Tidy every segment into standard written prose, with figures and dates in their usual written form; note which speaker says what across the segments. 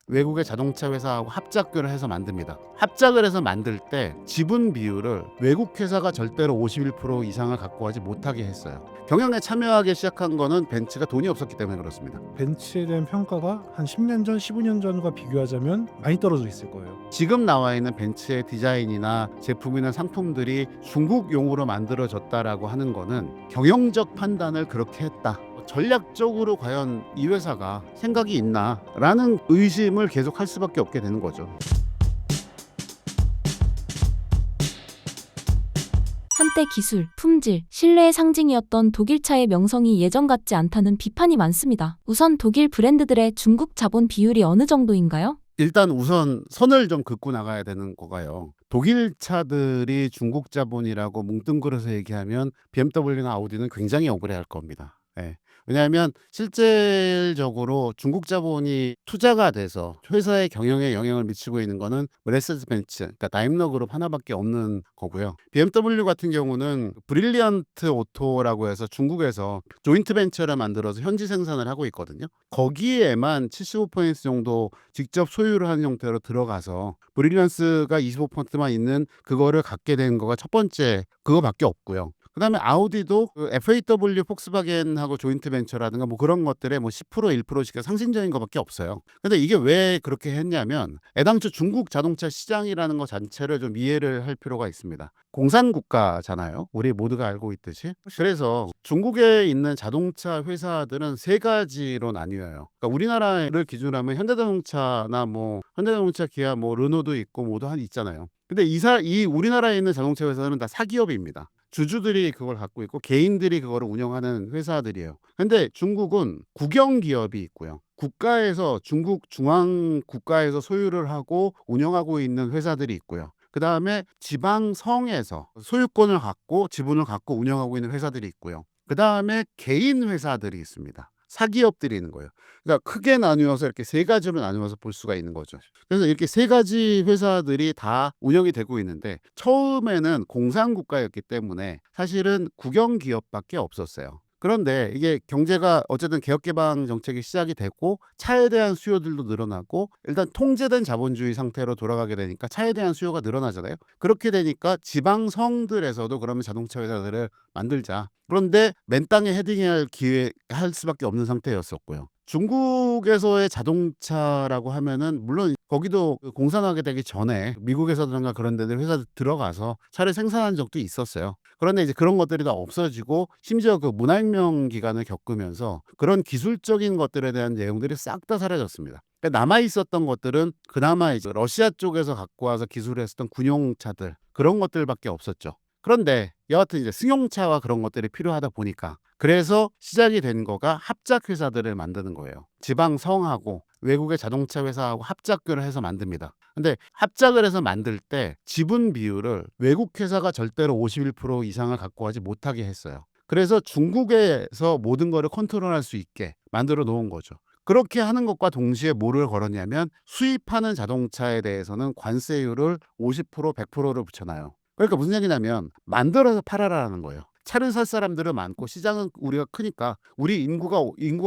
Speaker 1: 외국의 자동차 회사하고 합작을 해서 만듭니다. 합작을 해서 만들 때 지분 비율을 외국 회사가 절대로 51% 이상을 갖고 가지 못하게 했어요. 경영에 참여하기 시작한 거는 벤츠가 돈이 없었기 때문에 그렇습니다.
Speaker 2: 벤츠에 대한 평가가 한 10년 전, 15년 전과 비교하자면 많이 떨어져 있을 거예요.
Speaker 1: 지금 나와 있는 벤츠의 디자인이나 제품이나 상품들이 중국용으로 만들어졌다라고 하는 거는 경영적 판단을 그렇게 했다. 전략적으로 과연 이 회사가 생각이 있나라는 의심을 계속 할 수밖에 없게 되는 거죠.
Speaker 3: 한때 기술, 품질, 신뢰의 상징이었던 독일차의 명성이 예전 같지 않다는 비판이 많습니다. 우선 독일 브랜드들의 중국 자본 비율이 어느 정도인가요?
Speaker 1: 일단 우선 선을 좀 긋고 나가야 되는 거가요. 독일 차들이 중국 자본이라고 뭉뚱그려서 얘기하면 BMW나 아우디는 굉장히 억울해할 겁니다. 예. 왜냐하면 실질적으로 중국 자본이 투자가 돼서 회사의 경영에 영향을 미치고 있는 거는 메르세데스 벤츠, 그러니까 다임러 그룹 하나밖에 없는 거고요. BMW 같은 경우는 브릴리언트 오토라고 해서 중국에서 조인트 벤처를 만들어서 현지 생산을 하고 있거든요. 거기에만 75% 정도 직접 소유를 하는 형태로 들어가서 브릴리언스가 25%만 있는 그거를 갖게 된 거가 첫 번째 그거밖에 없고요. 그다음에 아우디도 그 FAW 폭스바겐하고 조인트 벤처라든가 뭐 그런 것들에 뭐 10% 1%씩 상징적인 것밖에 없어요. 근데 이게 왜 그렇게 했냐면 애당초 중국 자동차 시장이라는 것 자체를 좀 이해를 할 필요가 있습니다. 공산 국가잖아요. 우리 모두가 알고 있듯이. 그래서 중국에 있는 자동차 회사들은 세 가지로 나뉘어요. 그러니까 우리나라를 기준으로 하면 현대자동차나 뭐 현대자동차, 기아, 뭐 르노도 있고 모두 한 있잖아요. 근데 이 우리나라에 있는 자동차 회사는 다 사기업입니다. 주주들이 그걸 갖고 있고 개인들이 그거를 운영하는 회사들이에요. 근데 중국은 국영 기업이 있고요. 국가에서 중국 중앙 국가에서 소유를 하고 운영하고 있는 회사들이 있고요. 그다음에 지방성에서 소유권을 갖고 지분을 갖고 운영하고 있는 회사들이 있고요. 그다음에 개인 회사들이 있습니다. 사기업들이 있는 거예요. 그러니까 크게 나누어서 이렇게 세 가지로 나누어서 볼 수가 있는 거죠. 그래서 이렇게 세 가지 회사들이 다 운영이 되고 있는데 처음에는 공산국가였기 때문에 사실은 국영기업밖에 없었어요. 그런데 이게 경제가 어쨌든 개혁개방 정책이 시작이 됐고 차에 대한 수요들도 늘어나고 일단 통제된 자본주의 상태로 돌아가게 되니까 차에 대한 수요가 늘어나잖아요. 그렇게 되니까 지방성들에서도 그러면 자동차 회사들을 만들자. 그런데 맨 땅에 헤딩할 기회 할 수밖에 없는 상태였었고요. 중국에서의 자동차라고 하면은 물론 거기도 그 공산화가 되기 전에 미국에서든가 그런 데들 회사들 들어가서 차를 생산한 적도 있었어요. 그런데 이제 그런 것들이 다 없어지고 심지어 그 문화혁명 기간을 겪으면서 그런 기술적인 것들에 대한 내용들이 싹 다 사라졌습니다. 그러니까 남아 있었던 것들은 그나마 이제 러시아 쪽에서 갖고 와서 기술을 했었던 군용차들 그런 것들밖에 없었죠. 그런데 여하튼 이제 승용차와 그런 것들이 필요하다 보니까 그래서 시작이 된 거가 합작 회사들을 만드는 거예요. 지방 성하고 외국의 자동차 회사하고 합작을 해서 만듭니다. 근데 합작을 해서 만들 때 지분 비율을 외국 회사가 절대로 51% 이상을 갖고 가지 못하게 했어요. 그래서 중국에서 모든 거를 컨트롤할 수 있게 만들어 놓은 거죠. 그렇게 하는 것과 동시에 뭐를 걸었냐면 수입하는 자동차에 대해서는 관세율을 50%, 100%를 붙여놔요. 그러니까 무슨 얘기냐면 만들어서 팔아라라는 거예요. 차를 살 사람들은 많고 시장은 우리가 크니까 우리 인구가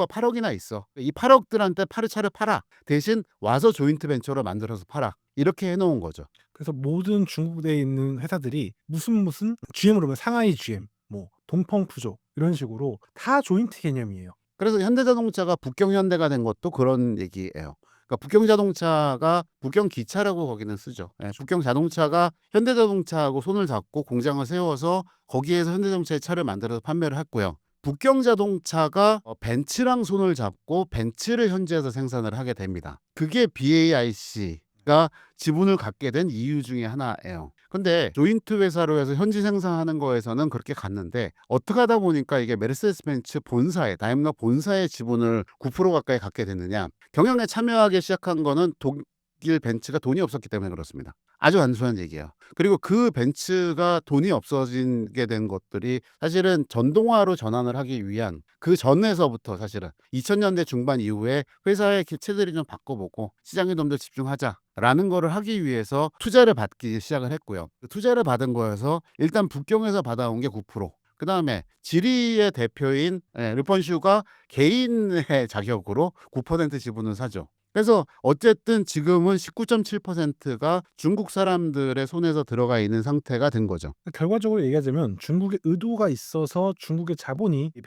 Speaker 1: 8억이나 있어. 이 8억들한테 차를 팔아. 대신 와서 조인트 벤처로 만들어서 팔아. 이렇게 해놓은 거죠.
Speaker 2: 그래서 모든 중국에 있는 회사들이 무슨 GM으로 보면 상하이 GM, 뭐 동펑푸조 이런 식으로 다 조인트 개념이에요.
Speaker 1: 그래서 현대자동차가 북경현대가 된 것도 그런 얘기예요. 그러니까 북경자동차가 북경기차라고 거기는 쓰죠. 예, 북경자동차가 현대자동차하고 손을 잡고 공장을 세워서 거기에서 현대자동차의 차를 만들어서 판매를 했고요. 북경자동차가 벤츠랑 손을 잡고 벤츠를 현지에서 생산을 하게 됩니다. 그게 BAIC가 지분을 갖게 된 이유 중에 하나예요. 근데 조인트 회사로 해서 현지 생산하는 거에서는 그렇게 갔는데 어떻게 하다 보니까 이게 메르세데스 벤츠 본사에 다임러 본사의 지분을 9% 가까이 갖게 됐느냐. 경영에 참여하기 시작한 거는 독일 벤츠가 돈이 없었기 때문에 그렇습니다. 아주 단순한 얘기예요. 그리고 그 벤츠가 돈이 없어지게 된 것들이 사실은 전동화로 전환을 하기 위한 그 전에서부터 사실은 2000년대 중반 이후에 회사의 체질이 좀 바꿔보고 시장에 좀 더 집중하자라는 거를 하기 위해서 투자를 받기 시작을 했고요. 그 투자를 받은 거에서 일단 북경에서 받아온 게 9%. 그 다음에 지리의 대표인 르펀슈가 개인의 자격으로 9% 지분을 사죠. 그래서 어쨌든 지금은 19.7%가 중국 사람들의 손에서 들어가 있는 상태가 된 거죠.
Speaker 2: 결과적으로 얘기하자면 중국의 의도가 있어서 중국의 자본이 이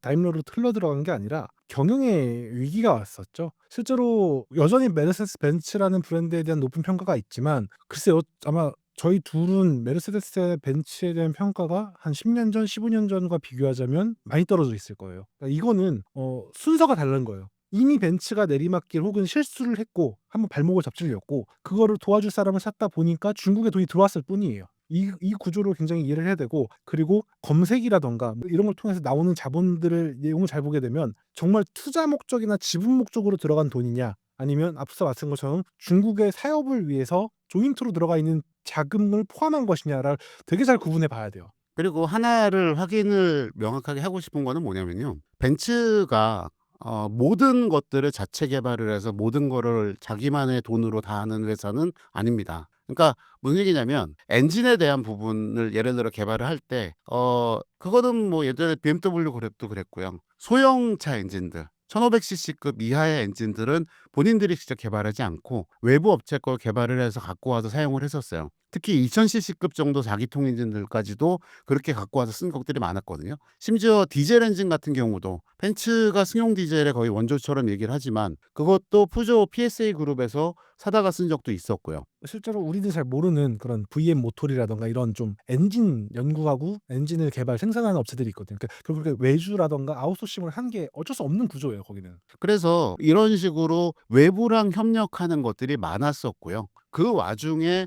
Speaker 2: 다임러로 흘러 들어간 게 아니라 경영의 위기가 왔었죠. 실제로 여전히 메르세데스 벤츠라는 브랜드에 대한 높은 평가가 있지만 글쎄요, 아마 저희 둘은 메르세데스 벤츠에 대한 평가가 한 10년 전, 15년 전과 비교하자면 많이 떨어져 있을 거예요. 그러니까 이거는 순서가 다른 거예요. 이미 벤츠가 내리막길 혹은 실수를 했고 한번 발목을 접질렸고 그거를 도와줄 사람을 찾다 보니까 중국에 돈이 들어왔을 뿐이에요. 이 구조를 굉장히 이해를 해야 되고, 그리고 검색이라던가 뭐 이런 걸 통해서 나오는 자본들을 내용을 잘 보게 되면 정말 투자 목적이나 지분 목적으로 들어간 돈이냐, 아니면 앞서 말씀한 것처럼 중국의 사업을 위해서 조인트로 들어가 있는 자금을 포함한 것이냐를 되게 잘 구분해 봐야 돼요.
Speaker 1: 그리고 하나를 확인을 명확하게 하고 싶은 거는 뭐냐면요. 벤츠가 모든 것들을 자체 개발을 해서 모든 거를 자기만의 돈으로 다 하는 회사는 아닙니다. 그러니까 무슨 얘기냐면 엔진에 대한 부분을 예를 들어 개발을 할 때 그거는 뭐 예전에 BMW 그랩도 그랬고요. 소형차 엔진들 1500cc급 이하의 엔진들은 본인들이 직접 개발하지 않고 외부 업체 걸 개발을 해서 갖고 와서 사용을 했었어요. 특히 2000cc급 정도 4기통 엔진들까지도 그렇게 갖고 와서 쓴 것들이 많았거든요. 심지어 디젤 엔진 같은 경우도 벤츠가 승용 디젤의 거의 원조처럼 얘기를 하지만 그것도 푸조 PSA 그룹에서 사다가 쓴 적도 있었고요.
Speaker 2: 실제로 우리들이 잘 모르는 그런 VM 모터리라던가 이런 좀 엔진 연구하고 엔진을 개발 생산하는 업체들이 있거든요. 그러니까 결국 외주라던가 아웃소싱을 한 게 어쩔 수 없는 구조예요, 거기는.
Speaker 1: 그래서 이런 식으로 외부랑 협력하는 것들이 많았었고요. 그 와중에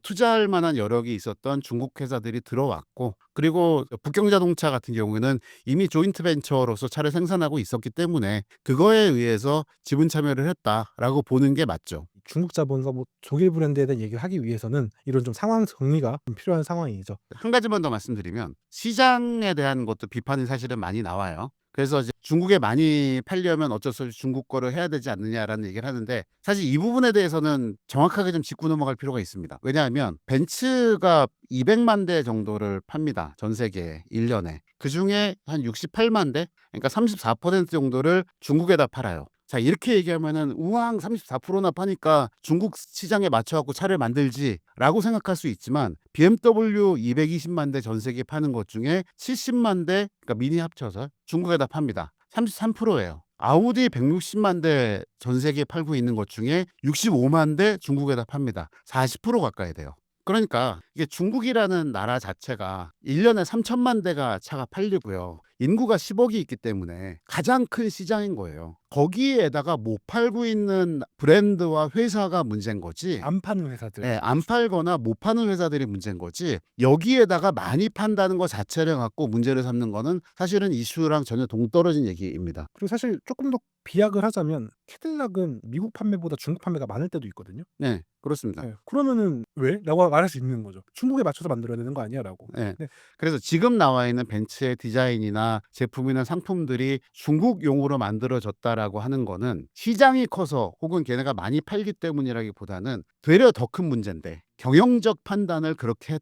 Speaker 1: 투자할 만한 여력이 있었던 중국 회사들이 들어왔고, 그리고 북경자동차 같은 경우에는 이미 조인트 벤처로서 차를 생산하고 있었기 때문에 그거에 의해서 지분 참여를 했다라고 보는 게 맞죠.
Speaker 2: 중국 자본과 뭐 독일 브랜드에 대한 얘기를 하기 위해서는 이런 좀 상황 정리가 좀 필요한 상황이죠.
Speaker 1: 한 가지만 더 말씀드리면 시장에 대한 것도 비판이 사실은 많이 나와요. 그래서 이제 중국에 많이 팔려면 어쩔 수 없이 중국 거를 해야 되지 않느냐라는 얘기를 하는데, 사실 이 부분에 대해서는 정확하게 좀 짚고 넘어갈 필요가 있습니다. 왜냐하면 벤츠가 200만 대 정도를 팝니다. 전 세계에 1년에. 그중에 한 68만 대, 그러니까 34% 정도를 중국에다 팔아요. 자, 이렇게 얘기하면은 우왕 34%나 파니까 중국 시장에 맞춰갖고 차를 만들지라고 생각할 수 있지만, BMW 220만 대 전 세계에 파는 것 중에 70만 대, 그러니까 미니 합쳐서 중국에다 팝니다. 33%예요. 아우디 160만 대 전 세계에 팔고 있는 것 중에 65만 대 중국에다 팝니다. 40% 가까이 돼요. 그러니까 이게 중국이라는 나라 자체가 1년에 3천만 대가 차가 팔리고요. 인구가 10억이 있기 때문에 가장 큰 시장인 거예요. 거기에다가 못 팔고 있는 브랜드와 회사가 문제인 거지.
Speaker 2: 안 파는 회사들.
Speaker 1: 네, 안 팔거나 못 파는 회사들이 문제인 거지. 여기에다가 많이 판다는 것 자체를 갖고 문제를 삼는 거는 사실은 이슈랑 전혀 동떨어진 얘기입니다.
Speaker 2: 그리고 사실 조금 더 비약을 하자면 캐딜락은 미국 판매보다 중국 판매가 많을 때도 있거든요.
Speaker 1: 네, 그렇습니다.
Speaker 2: 네. 그러면은 왜? 라고 말할 수 있는 거죠. 중국에 맞춰서 만들어야 되는 거 아니야? 라고.
Speaker 1: 네.
Speaker 2: 네.
Speaker 1: 그래서 지금 나와 있는 벤츠의 디자인이나 제품이나 상품들이 중국용으로 만들어졌다라고 하는 거는 시장이 커서 혹은 걔네가 많이 팔기 때문이라기보다는 되려 더 큰 문제인데 경영적 판단을 그렇게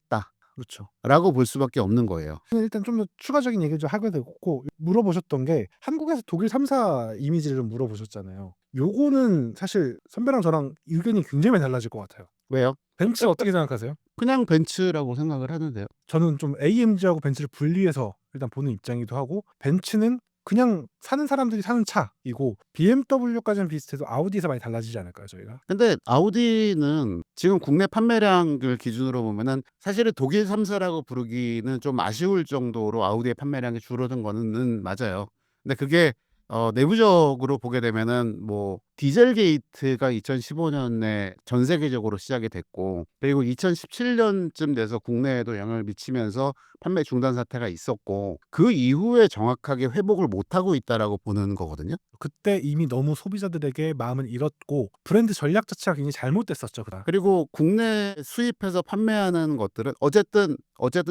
Speaker 2: 그렇죠.
Speaker 1: 했다라고 볼 수밖에 없는 거예요.
Speaker 2: 일단 좀 더 추가적인 얘기를 좀 하게 되고, 물어보셨던 게 한국에서 독일 3사 이미지를 좀 물어보셨잖아요. 요거는 사실 선배랑 저랑 의견이 굉장히 많이 달라질 것 같아요.
Speaker 1: 왜요?
Speaker 2: 벤츠 어떻게 생각하세요?
Speaker 1: 그냥 벤츠라고 생각을 하는데요.
Speaker 2: 저는 좀 AMG하고 벤츠를 분리해서 일단 보는 입장이기도 하고, 벤츠는 그냥 사는 사람들이 사는 차이고 BMW까지는 비슷해도 아우디에서 많이 달라지지 않을까요, 저희가?
Speaker 1: 근데 아우디는 지금 국내 판매량을 기준으로 보면은 사실은 독일 3사라고 부르기는 좀 아쉬울 정도로 아우디의 판매량이 줄어든 거는 맞아요. 근데 그게 내부적으로 보게 되면은 뭐 디젤 게이트가 2015년에 전 세계적으로 시작이 됐고, 그리고 2017년쯤 돼서 국내에도 영향을 미치면서 판매 중단 사태가 있었고, 그 이후에 정확하게 회복을 못하고 있다라고 보는 거거든요.
Speaker 2: 그때 이미 너무 소비자들에게 마음을 잃었고 브랜드 전략 자체가 굉장히 잘못됐었죠, 그다.
Speaker 1: 그리고 국내 수입해서 판매하는 것들은 어쨌든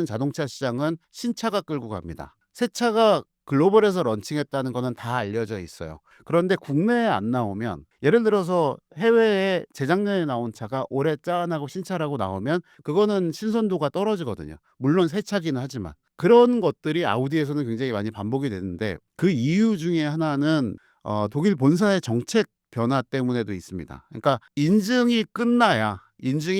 Speaker 1: 자동차 시장은 신차가 끌고 갑니다. 새 차가 글로벌에서 런칭했다는 거는 다 알려져 있어요. 그런데 국내에 안 나오면, 예를 들어서 해외에 재작년에 나온 차가 올해 짠하고 신차라고 나오면 그거는 신선도가 떨어지거든요. 물론 새 차기는 하지만. 그런 것들이 아우디에서는 굉장히 많이 반복이 되는데, 그 이유 중에 하나는 독일 본사의 정책 변화 때문에도 있습니다. 그러니까 인증이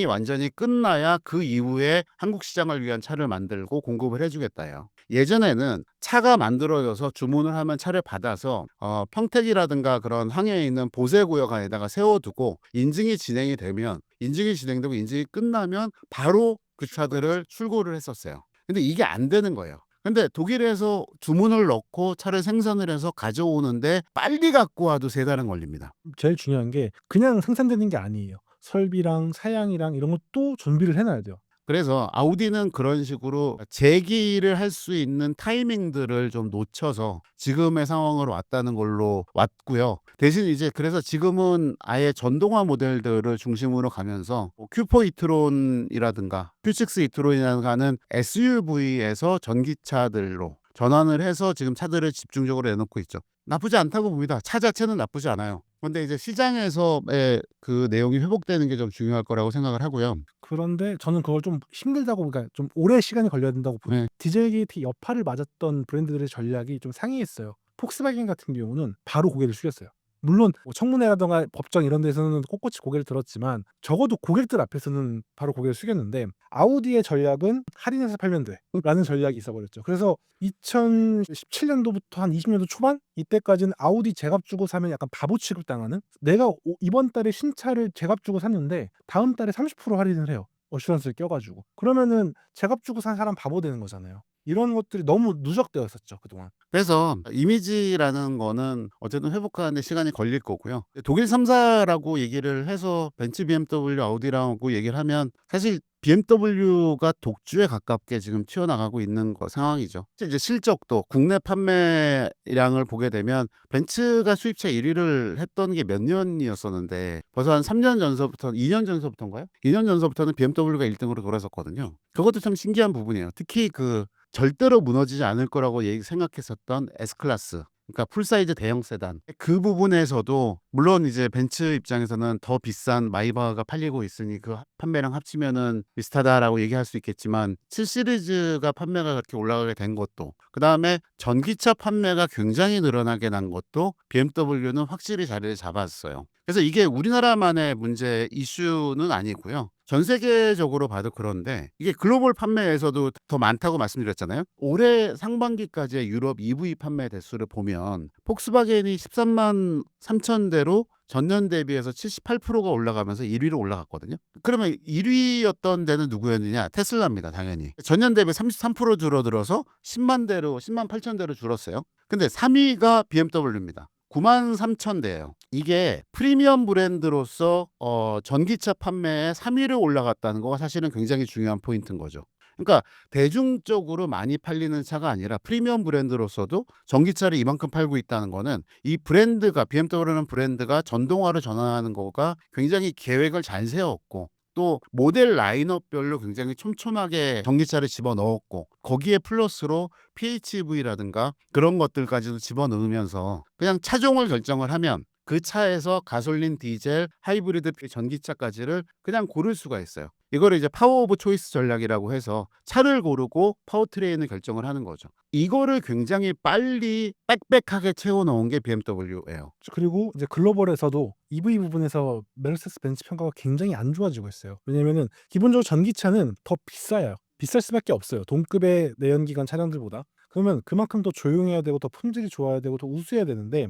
Speaker 1: 완전히 끝나야 그 이후에 한국 시장을 위한 차를 만들고 공급을 해주겠다요. 예전에는 차가 만들어져서 주문을 하면 차를 받아서 평택이라든가 그런 항해에 있는 보세구역 안에다가 세워두고 인증이 진행되고 인증이 끝나면 바로 그 차들을 출고를 했었어요. 근데 이게 안 되는 거예요. 근데 독일에서 주문을 넣고 차를 생산을 해서 가져오는데 빨리 갖고 와도 3달은 걸립니다.
Speaker 2: 제일 중요한 게 그냥 생산되는 게 아니에요. 설비랑 사양이랑 이런 것도 준비를 해 놔야 돼요.
Speaker 1: 그래서 아우디는 그런 식으로 재기를 할 수 있는 타이밍들을 좀 놓쳐서 지금의 상황으로 왔다는 걸로 왔고요. 대신 이제 그래서 지금은 아예 전동화 모델들을 중심으로 가면서 큐포 이트론이라든가 q6 이트론이라든가 하는 SUV에서 전기차들로 전환을 해서 지금 차들을 집중적으로 내놓고 있죠. 나쁘지 않다고 봅니다. 차 자체는 나쁘지 않아요. 근데 이제 시장에서의 그 내용이 회복되는 게 좀 중요할 거라고 생각을 하고요.
Speaker 2: 그런데 저는 그걸 좀 힘들다고, 그러니까 좀 오래 시간이 걸려야 된다고
Speaker 1: 네.
Speaker 2: 디젤 게이트 여파를 맞았던 브랜드들의 전략이 좀 상이했어요. 폭스바겐 같은 경우는 바로 고개를 숙였어요. 물론 뭐 청문회라든가 법정 이런 데서는 꼿꼿이 고개를 들었지만 적어도 고객들 앞에서는 바로 고개를 숙였는데, 아우디의 전략은 할인해서 팔면 돼라는 전략이 있어버렸죠. 그래서 2017년도부터 한 20년도 초반 이때까지는 아우디 제값 주고 사면 약간 바보 취급당하는, 내가 이번 달에 신차를 제값 주고 샀는데 다음 달에 30% 할인을 해요. 어슈런스를 껴가지고. 그러면은 제값 주고 산 사람 바보 되는 거잖아요. 이런 것들이 너무 누적되어 있었죠, 그동안.
Speaker 1: 그래서 이미지라는 거는 어쨌든 회복하는데 시간이 걸릴 거고요. 독일 3사라고 얘기를 해서 벤츠, BMW, 아우디라고 얘기를 하면 사실 BMW가 독주에 가깝게 지금 튀어나가고 있는 상황이죠. 이제 실적도 국내 판매량을 보게 되면 벤츠가 수입차 1위를 했던 게 몇 년이었었는데 벌써 한 3년 전서부터 2년 전서부터인가요? 2년 전서부터는 BMW가 1등으로 돌아섰거든요. 그것도 참 신기한 부분이에요. 특히 그 절대로 무너지지 않을 거라고 생각했었던 S클래스, 그러니까 풀사이즈 대형 세단, 그 부분에서도 물론 이제 벤츠 입장에서는 더 비싼 마이바흐가 팔리고 있으니 그 판매량 합치면은 비슷하다라고 얘기할 수 있겠지만 7 시리즈가 판매가 그렇게 올라가게 된 것도, 그 다음에 전기차 판매가 굉장히 늘어나게 난 것도 BMW는 확실히 자리를 잡았어요. 그래서 이게 우리나라만의 문제 이슈는 아니고요. 전 세계적으로 봐도 그런데 이게 글로벌 판매에서도 더 많다고 말씀드렸잖아요. 올해 상반기까지의 유럽 EV 판매 대수를 보면 폭스바겐이 13만 3천 대로 전년 대비해서 78%가 올라가면서 1위로 올라갔거든요. 그러면 1위였던 데는 누구였느냐? 테슬라입니다, 당연히. 전년 대비 33% 줄어들어서 10만 8천 대로 줄었어요. 근데 3위가 BMW입니다. 9만 3천 대예요. 이게 프리미엄 브랜드로서 전기차 판매에 3위를 올라갔다는 거가 사실은 굉장히 중요한 포인트인 거죠. 그러니까 대중적으로 많이 팔리는 차가 아니라 프리미엄 브랜드로서도 전기차를 이만큼 팔고 있다는 거는 이 브랜드가, BMW라는 브랜드가 전동화로 전환하는 거가 굉장히 계획을 잘 세웠고, 또 모델 라인업별로 굉장히 촘촘하게 전기차를 집어넣었고, 거기에 플러스로 PHEV라든가 그런 것들까지도 집어넣으면서 그냥 차종을 결정을 하면 그 차에서 가솔린, 디젤, 하이브리드, 전기차까지를 그냥 고를 수가 있어요. 이거를 이제 파워 오브 초이스 전략이라고 해서 차를 고르고 파워트레인을 결정을 하는 거죠. 이거를 굉장히 빨리 빽빽하게 채워넣은 게 BMW예요.
Speaker 2: 그리고 이제 글로벌에서도 EV 부분에서 메르세데스 벤츠 평가가 굉장히 안 좋아지고 있어요. 왜냐면은 기본적으로 전기차는 더 비싸요. 비쌀 수밖에 없어요, 동급의 내연기관 차량들보다. 그러면 그만큼 더 조용해야 되고 더 품질이 좋아야 되고 더 우수해야 되는데,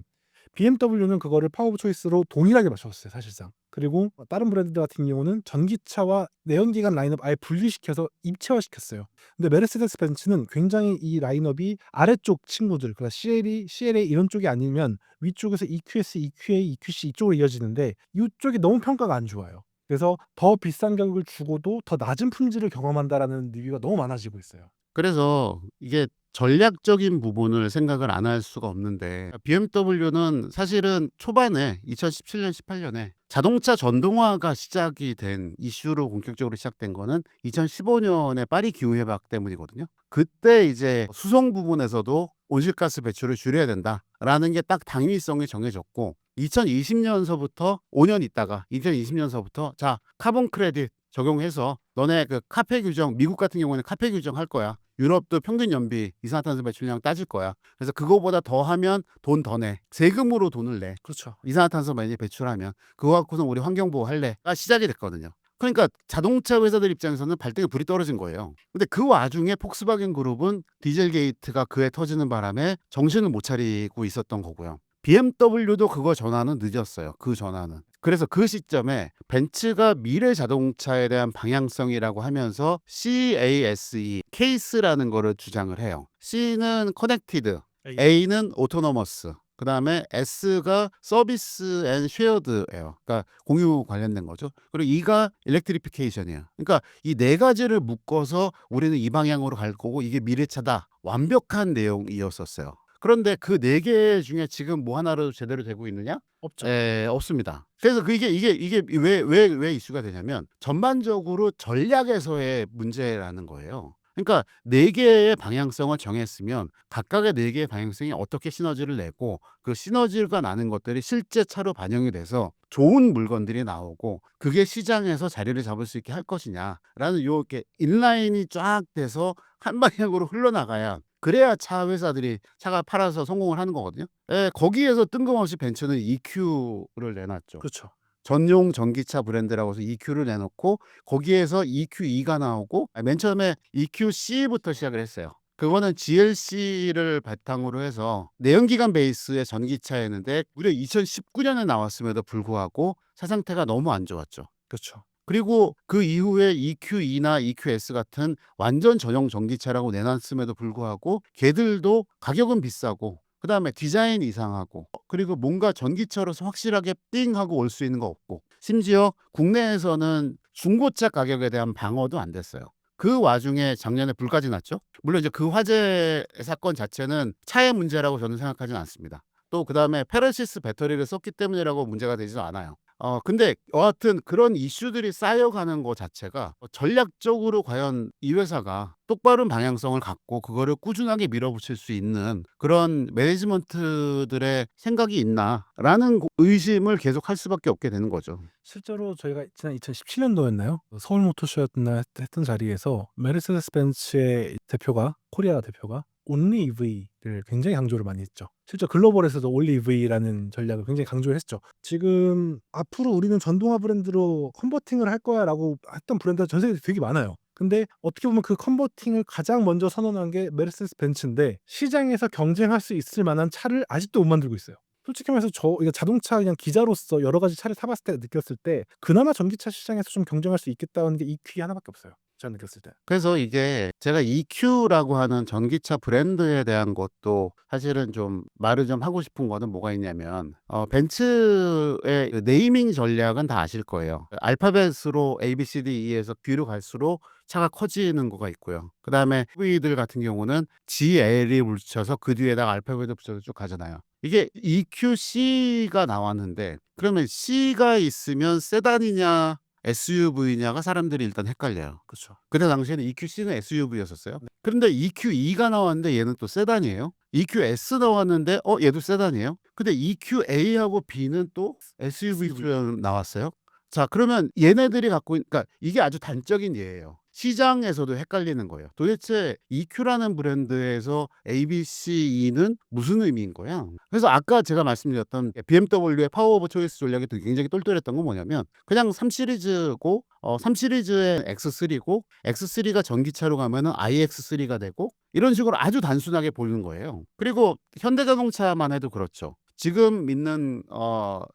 Speaker 2: BMW는 그거를 파워 오브 초이스로 동일하게 맞췄어요, 사실상. 그리고 다른 브랜드 같은 경우는 전기차와 내연기관 라인업 아예 분리시켜서 입체화시켰어요. 근데 메르세데스 벤츠는 굉장히 이 라인업이 아래쪽 친구들, 그러니까 CLA 이런 쪽이 아니면 위쪽에서 EQS, EQA, EQC 이쪽으로 이어지는데 이쪽이 너무 평가가 안 좋아요. 그래서 더 비싼 가격을 주고도 더 낮은 품질을 경험한다라는 리뷰가 너무 많아지고 있어요.
Speaker 1: 그래서 이게 전략적인 부분을 생각을 안 할 수가 없는데, BMW는 사실은 초반에 2017년, 18년에 자동차 전동화가 시작이 된 이슈로 본격적으로 시작된 거는 2015년에 파리 기후협약 때문이거든요. 그때 이제 수송 부분에서도 온실가스 배출을 줄여야 된다라는 게 딱 당위성이 정해졌고, 2020년서부터 5년 있다가 2020년서부터 자, 카본 크레딧 적용해서 너네 그 카페 규정, 미국 같은 경우에는 카페 규정 할 거야. 유럽도 평균 연비 이산화탄소 배출량 따질 거야. 그래서 그거보다 더 하면 돈 더 내. 세금으로 돈을 내.
Speaker 2: 그렇죠.
Speaker 1: 이산화탄소 많이 배출하면 그거 갖고서 우리 환경보호 할래가 시작이 됐거든요. 그러니까 자동차 회사들 입장에서는 발등에 불이 떨어진 거예요. 근데 그 와중에 폭스바겐 그룹은 디젤 게이트가 그에 터지는 바람에 정신을 못 차리고 있었던 거고요. BMW도 그거 전환은 늦었어요. 그 전환은. 그래서 그 시점에 벤츠가 미래 자동차에 대한 방향성이라고 하면서 CASE, 케이스라는 거를 주장을 해요. C는 커넥티드, A는 오토노머스, 그 다음에 S가 서비스 앤 쉐어드예요. 그러니까 공유 관련된 거죠. 그리고 E가 일렉트리피케이션이에요. 그러니까 이 네 가지를 묶어서 우리는 이 방향으로 갈 거고 이게 미래차다. 완벽한 내용이었었어요. 그런데 그 네 개 중에 지금 뭐 하나로 제대로 되고 있느냐?
Speaker 2: 없죠.
Speaker 1: 없습니다. 그래서 이게 왜 이슈가 되냐면 전반적으로 전략에서의 문제라는 거예요. 그러니까 네 개의 방향성을 정했으면 각각의 네 개의 방향성이 어떻게 시너지를 내고 그 시너지가 나는 것들이 실제 차로 반영이 돼서 좋은 물건들이 나오고 그게 시장에서 자리를 잡을 수 있게 할 것이냐라는 요렇게 인라인이 쫙 돼서 한 방향으로 흘러나가야 그래야 차 회사들이 차가 팔아서 성공을 하는 거거든요. 거기에서 뜬금없이 벤츠는 EQ를 내놨죠.
Speaker 2: 그렇죠.
Speaker 1: 전용 전기차 브랜드라고 해서 EQ를 내놓고 거기에서 EQE가 나오고 맨 처음에 EQC부터 시작을 했어요. 그거는 GLC를 바탕으로 해서 내연기관 베이스의 전기차였는데 무려 2019년에 나왔음에도 불구하고 차 상태가 너무 안 좋았죠.
Speaker 2: 그렇죠.
Speaker 1: 그리고 그 이후에 EQE나 EQS 같은 완전 전용 전기차라고 내놨음에도 불구하고 걔들도 가격은 비싸고 그다음에 디자인 이상하고 그리고 뭔가 전기차로서 확실하게 띵 하고 올 수 있는 거 없고 심지어 국내에서는 중고차 가격에 대한 방어도 안 됐어요. 그 와중에 작년에 불까지 났죠. 물론 이제 그 화재 사건 자체는 차의 문제라고 저는 생각하지는 않습니다. 또 그다음에 페르시스 배터리를 썼기 때문이라고 문제가 되지도 않아요. 근데 여하튼 그런 이슈들이 쌓여가는 것 자체가 전략적으로 과연 이 회사가 똑바른 방향성을 갖고 그거를 꾸준하게 밀어붙일 수 있는 그런 매니지먼트들의 생각이 있나라는 의심을 계속 할 수밖에 없게 되는 거죠.
Speaker 2: 실제로 저희가 지난 2017년도였나요? 서울 모터쇼였나 했던 자리에서 메르세데스 벤츠의 대표가 코리아 대표가 온리 EV를 굉장히 강조를 많이 했죠. 실제 글로벌에서도 온리 EV라는 전략을 굉장히 강조했죠. 지금 앞으로 우리는 전동화 브랜드로 컨버팅을 할 거야라고 했던 브랜드가 전 세계에 되게 많아요. 근데 어떻게 보면 그 컨버팅을 가장 먼저 선언한 게 메르세데스 벤츠인데 시장에서 경쟁할 수 있을 만한 차를 아직도 못 만들고 있어요. 솔직히 말해서 이거 자동차 그냥 기자로서 여러 가지 차를 타봤을 때 느꼈을 때 그나마 전기차 시장에서 좀 경쟁할 수 있겠다는 게 EQ 하나밖에 없어요. 제가 느꼈을 때.
Speaker 1: 그래서 이게 제가 EQ라고 하는 전기차 브랜드에 대한 것도 사실은 좀 말을 좀 하고 싶은 거는 뭐가 있냐면 벤츠의 그 네이밍 전략은 다 아실 거예요. 알파벳으로 A, B, C, D, E에서 Q로 갈수록 차가 커지는 거가 있고요. 그 다음에 EV들 같은 경우는 GL이 붙여서 그 뒤에다가 알파벳을 붙여서 쭉 가잖아요. 이게 EQC가 나왔는데 그러면 C가 있으면 세단이냐 SUV냐가 사람들이 일단 헷갈려요.
Speaker 2: 그렇죠.
Speaker 1: 그때 당시에는 EQC는 SUV였었어요. 그런데 EQE가 나왔는데 얘는 또 세단이에요. EQS 나왔는데 얘도 세단이에요. 근데 EQA하고 B는 또 SUV로 나왔어요. 자, 그러면 얘네들이 그러니까 이게 아주 단적인 예예요. 시장에서도 헷갈리는 거예요. 도대체 EQ라는 브랜드에서 A, B, C, E는 무슨 의미인 거야? 그래서 아까 제가 말씀드렸던 BMW의 파워 오브 초이스 전략이 굉장히 똘똘했던 건 뭐냐면 그냥 3시리즈고 3시리즈의 X3고 X3가 전기차로 가면은 iX3가 되고 이런 식으로 아주 단순하게 보는 거예요. 그리고 현대자동차만 해도 그렇죠. 지금 있는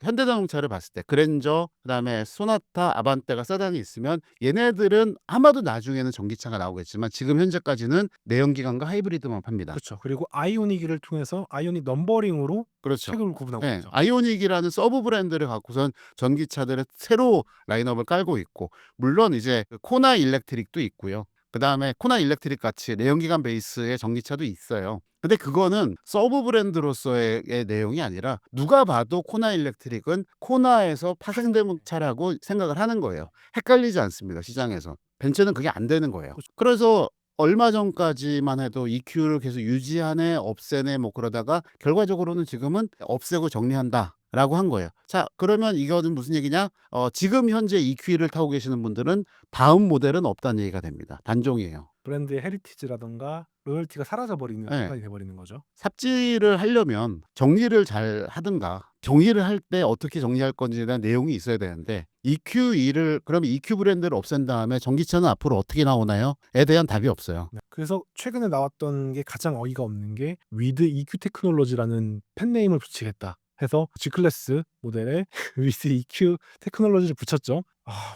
Speaker 1: 현대자동차를 봤을 때 그랜저, 그다음에 소나타, 아반떼가 세단이 있으면 얘네들은 아마도 나중에는 전기차가 나오겠지만 지금 현재까지는 내연기관과 하이브리드만 팝니다.
Speaker 2: 그렇죠. 그리고 아이오닉을 통해서 아이오닉 넘버링으로
Speaker 1: 그렇죠.
Speaker 2: 책을 구분하고
Speaker 1: 네,
Speaker 2: 있죠.
Speaker 1: 아이오닉이라는 서브 브랜드를 갖고선 전기차들의 새로 라인업을 깔고 있고 물론 이제 코나 일렉트릭도 있고요. 그다음에 코나 일렉트릭 같이 내연기관 베이스의 전기차도 있어요. 근데 그거는 서브 브랜드로서의 내용이 아니라 누가 봐도 코나 일렉트릭은 코나에서 파생된 차라고 생각을 하는 거예요. 헷갈리지 않습니다. 시장에서. 벤츠는 그게 안 되는 거예요. 그래서 얼마 전까지만 해도 EQ를 계속 유지하네, 없애네 뭐 그러다가 결과적으로는 지금은 없애고 정리한다. 라고 한 거예요. 자, 그러면 이거는 무슨 얘기냐? 지금 현재 EQ를 타고 계시는 분들은 다음 모델은 없다는 얘기가 됩니다. 단종이에요.
Speaker 2: 브랜드의 헤리티지라든가 로열티가 사라져버리는
Speaker 1: 네.
Speaker 2: 순간이 돼버리는 거죠.
Speaker 1: 삽질을 하려면 정리를 잘 하든가 정리를 할 때 어떻게 정리할 건지에 대한 내용이 있어야 되는데 EQ2를 그럼 EQ 브랜드를 없앤 다음에 전기차는 앞으로 어떻게 나오나요? 에 대한 답이 없어요.
Speaker 2: 네. 그래서 최근에 나왔던 게 가장 어이가 없는 게 위드 EQ 테크놀로지라는 팬네임을 붙이겠다 해서 G클래스 모델에 위드 EQ 테크놀로지를 붙였죠.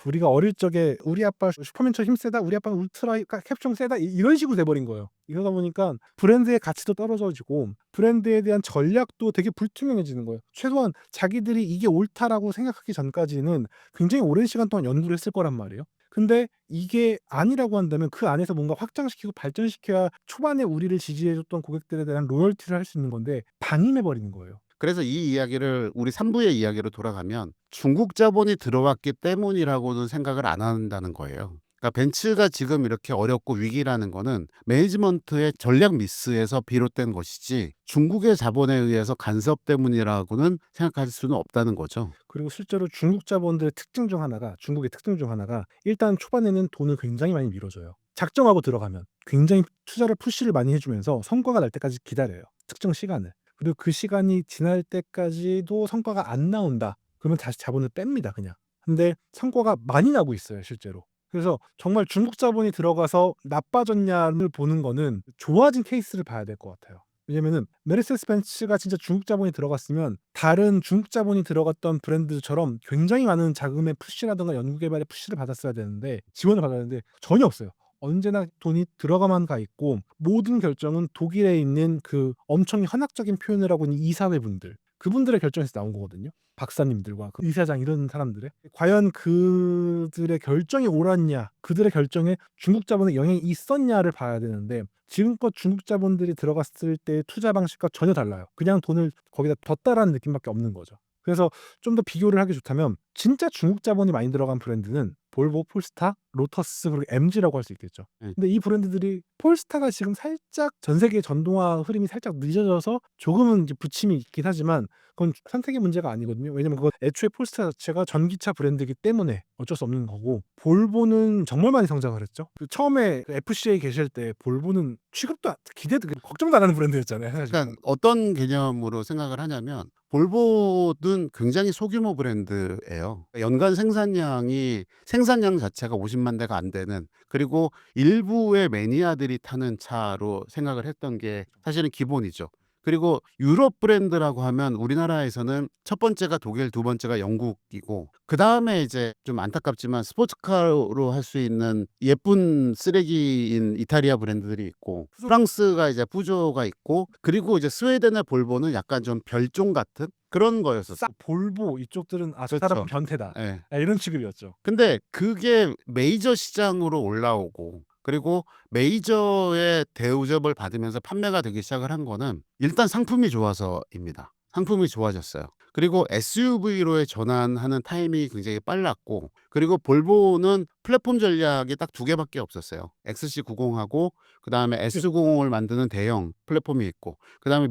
Speaker 2: 우리가 어릴 적에 우리 아빠 슈퍼맨처럼 힘 세다, 우리 아빠는 울트라 캡처 세다 이런 식으로 돼버린 거예요. 이러다 보니까 브랜드의 가치도 떨어져지고 브랜드에 대한 전략도 되게 불투명해지는 거예요. 최소한 자기들이 이게 옳다라고 생각하기 전까지는 굉장히 오랜 시간 동안 연구를 했을 거란 말이에요. 근데 이게 아니라고 한다면 그 안에서 뭔가 확장시키고 발전시켜야 초반에 우리를 지지해줬던 고객들에 대한 로열티를 할 수 있는 건데 방임해버리는 거예요.
Speaker 1: 그래서 이 이야기를 우리 3부의 이야기로 돌아가면 중국 자본이 들어왔기 때문이라고는 생각을 안 한다는 거예요. 그러니까 벤츠가 지금 이렇게 어렵고 위기라는 거는 매니지먼트의 전략 미스에서 비롯된 것이지 중국의 자본에 의해서 간섭 때문이라고는 생각할 수는 없다는 거죠.
Speaker 2: 그리고 실제로 중국 자본들의 중국의 특징 중 하나가 일단 초반에는 돈을 굉장히 많이 밀어줘요. 작정하고 들어가면 굉장히 투자를 푸시를 많이 해주면서 성과가 날 때까지 기다려요. 특정 시간을. 그리고 그 시간이 지날 때까지도 성과가 안 나온다. 그러면 다시 자본을 뺍니다, 그냥. 근데 성과가 많이 나고 있어요, 실제로. 그래서 정말 중국 자본이 들어가서 나빠졌냐를 보는 거는 좋아진 케이스를 봐야 될 것 같아요. 왜냐면은 메르세데스 벤츠가 진짜 중국 자본이 들어갔으면 다른 중국 자본이 들어갔던 브랜드처럼 굉장히 많은 자금의 푸시라든가 연구 개발의 푸시를 받았어야 되는데 지원을 받아야 되는데 전혀 없어요. 언제나 돈이 들어가만 가 있고 모든 결정은 독일에 있는 그 엄청 현학적인 표현을 하고 있는 이사회분들 그분들의 결정에서 나온 거거든요. 박사님들과 그 이사장 이런 사람들의 과연 그들의 결정이 옳았냐, 그들의 결정에 중국 자본의 영향이 있었냐를 봐야 되는데 지금껏 중국 자본들이 들어갔을 때의 투자 방식과 전혀 달라요. 그냥 돈을 거기다 뒀다라는 느낌밖에 없는 거죠. 그래서 좀 더 비교를 하기 좋다면 진짜 중국 자본이 많이 들어간 브랜드는 볼보, 폴스타, 로터스 그리고 MG라고 할 수 있겠죠. 근데 이 브랜드들이 폴스타가 지금 살짝 전 세계 전동화 흐름이 살짝 늦어져서 조금은 이제 부침이 있긴 하지만 그건 선택의 문제가 아니거든요. 왜냐면 그건 애초에 폴스타 자체가 전기차 브랜드이기 때문에 어쩔 수 없는 거고 볼보는 정말 많이 성장을 했죠. 그 처음에 그 FCA 계실 때 볼보는 취급도 기대도 걱정도 안 하는 브랜드였잖아요. 사실.
Speaker 1: 그러니까 어떤 개념으로 생각을 하냐면 볼보는 굉장히 소규모 브랜드예요. 연간 생산량 자체가 50만 대가 안 되는 그리고 일부의 매니아들이 타는 차로 생각을 했던 게 사실은 기본이죠. 그리고 유럽 브랜드라고 하면 우리나라에서는 첫 번째가 독일, 두 번째가 영국이고 그다음에 이제 좀 안타깝지만 스포츠카로 할 수 있는 예쁜 쓰레기인 이탈리아 브랜드들이 있고 프랑스가 이제 푸조가 있고 그리고 이제 스웨덴의 볼보는 약간 좀 별종 같은 그런 거였었어요.
Speaker 2: 싹 볼보 이쪽들은 아스타라
Speaker 1: 그렇죠.
Speaker 2: 변태다.
Speaker 1: 예.
Speaker 2: 이런 취급이었죠.
Speaker 1: 근데 그게 메이저 시장으로 올라오고 그리고 메이저의 대우접을 받으면서 판매가 되기 시작을 한 거는 일단 상품이 좋아서입니다. 상품이 좋아졌어요. 그리고 SUV로의 전환하는 타이밍이 굉장히 빨랐고 그리고 볼보는 플랫폼 전략이 딱 두 개밖에 없었어요. XC90하고 그다음에 S90을 만드는 대형 플랫폼이 있고 그다음에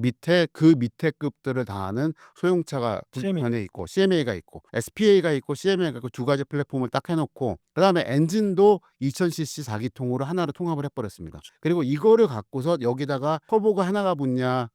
Speaker 1: 그 밑에 급들을 다하는 소형차가 불편에 있고 CMA가 있고 SPA가 있고 CMA가 있고 두 가지 플랫폼을 딱 해놓고 그다음에 엔진도 2000cc 4기통으로 하나로 통합을 해버렸습니다. 그리고 이거를 갖고서 여기다가 터보가 하나가 붙냐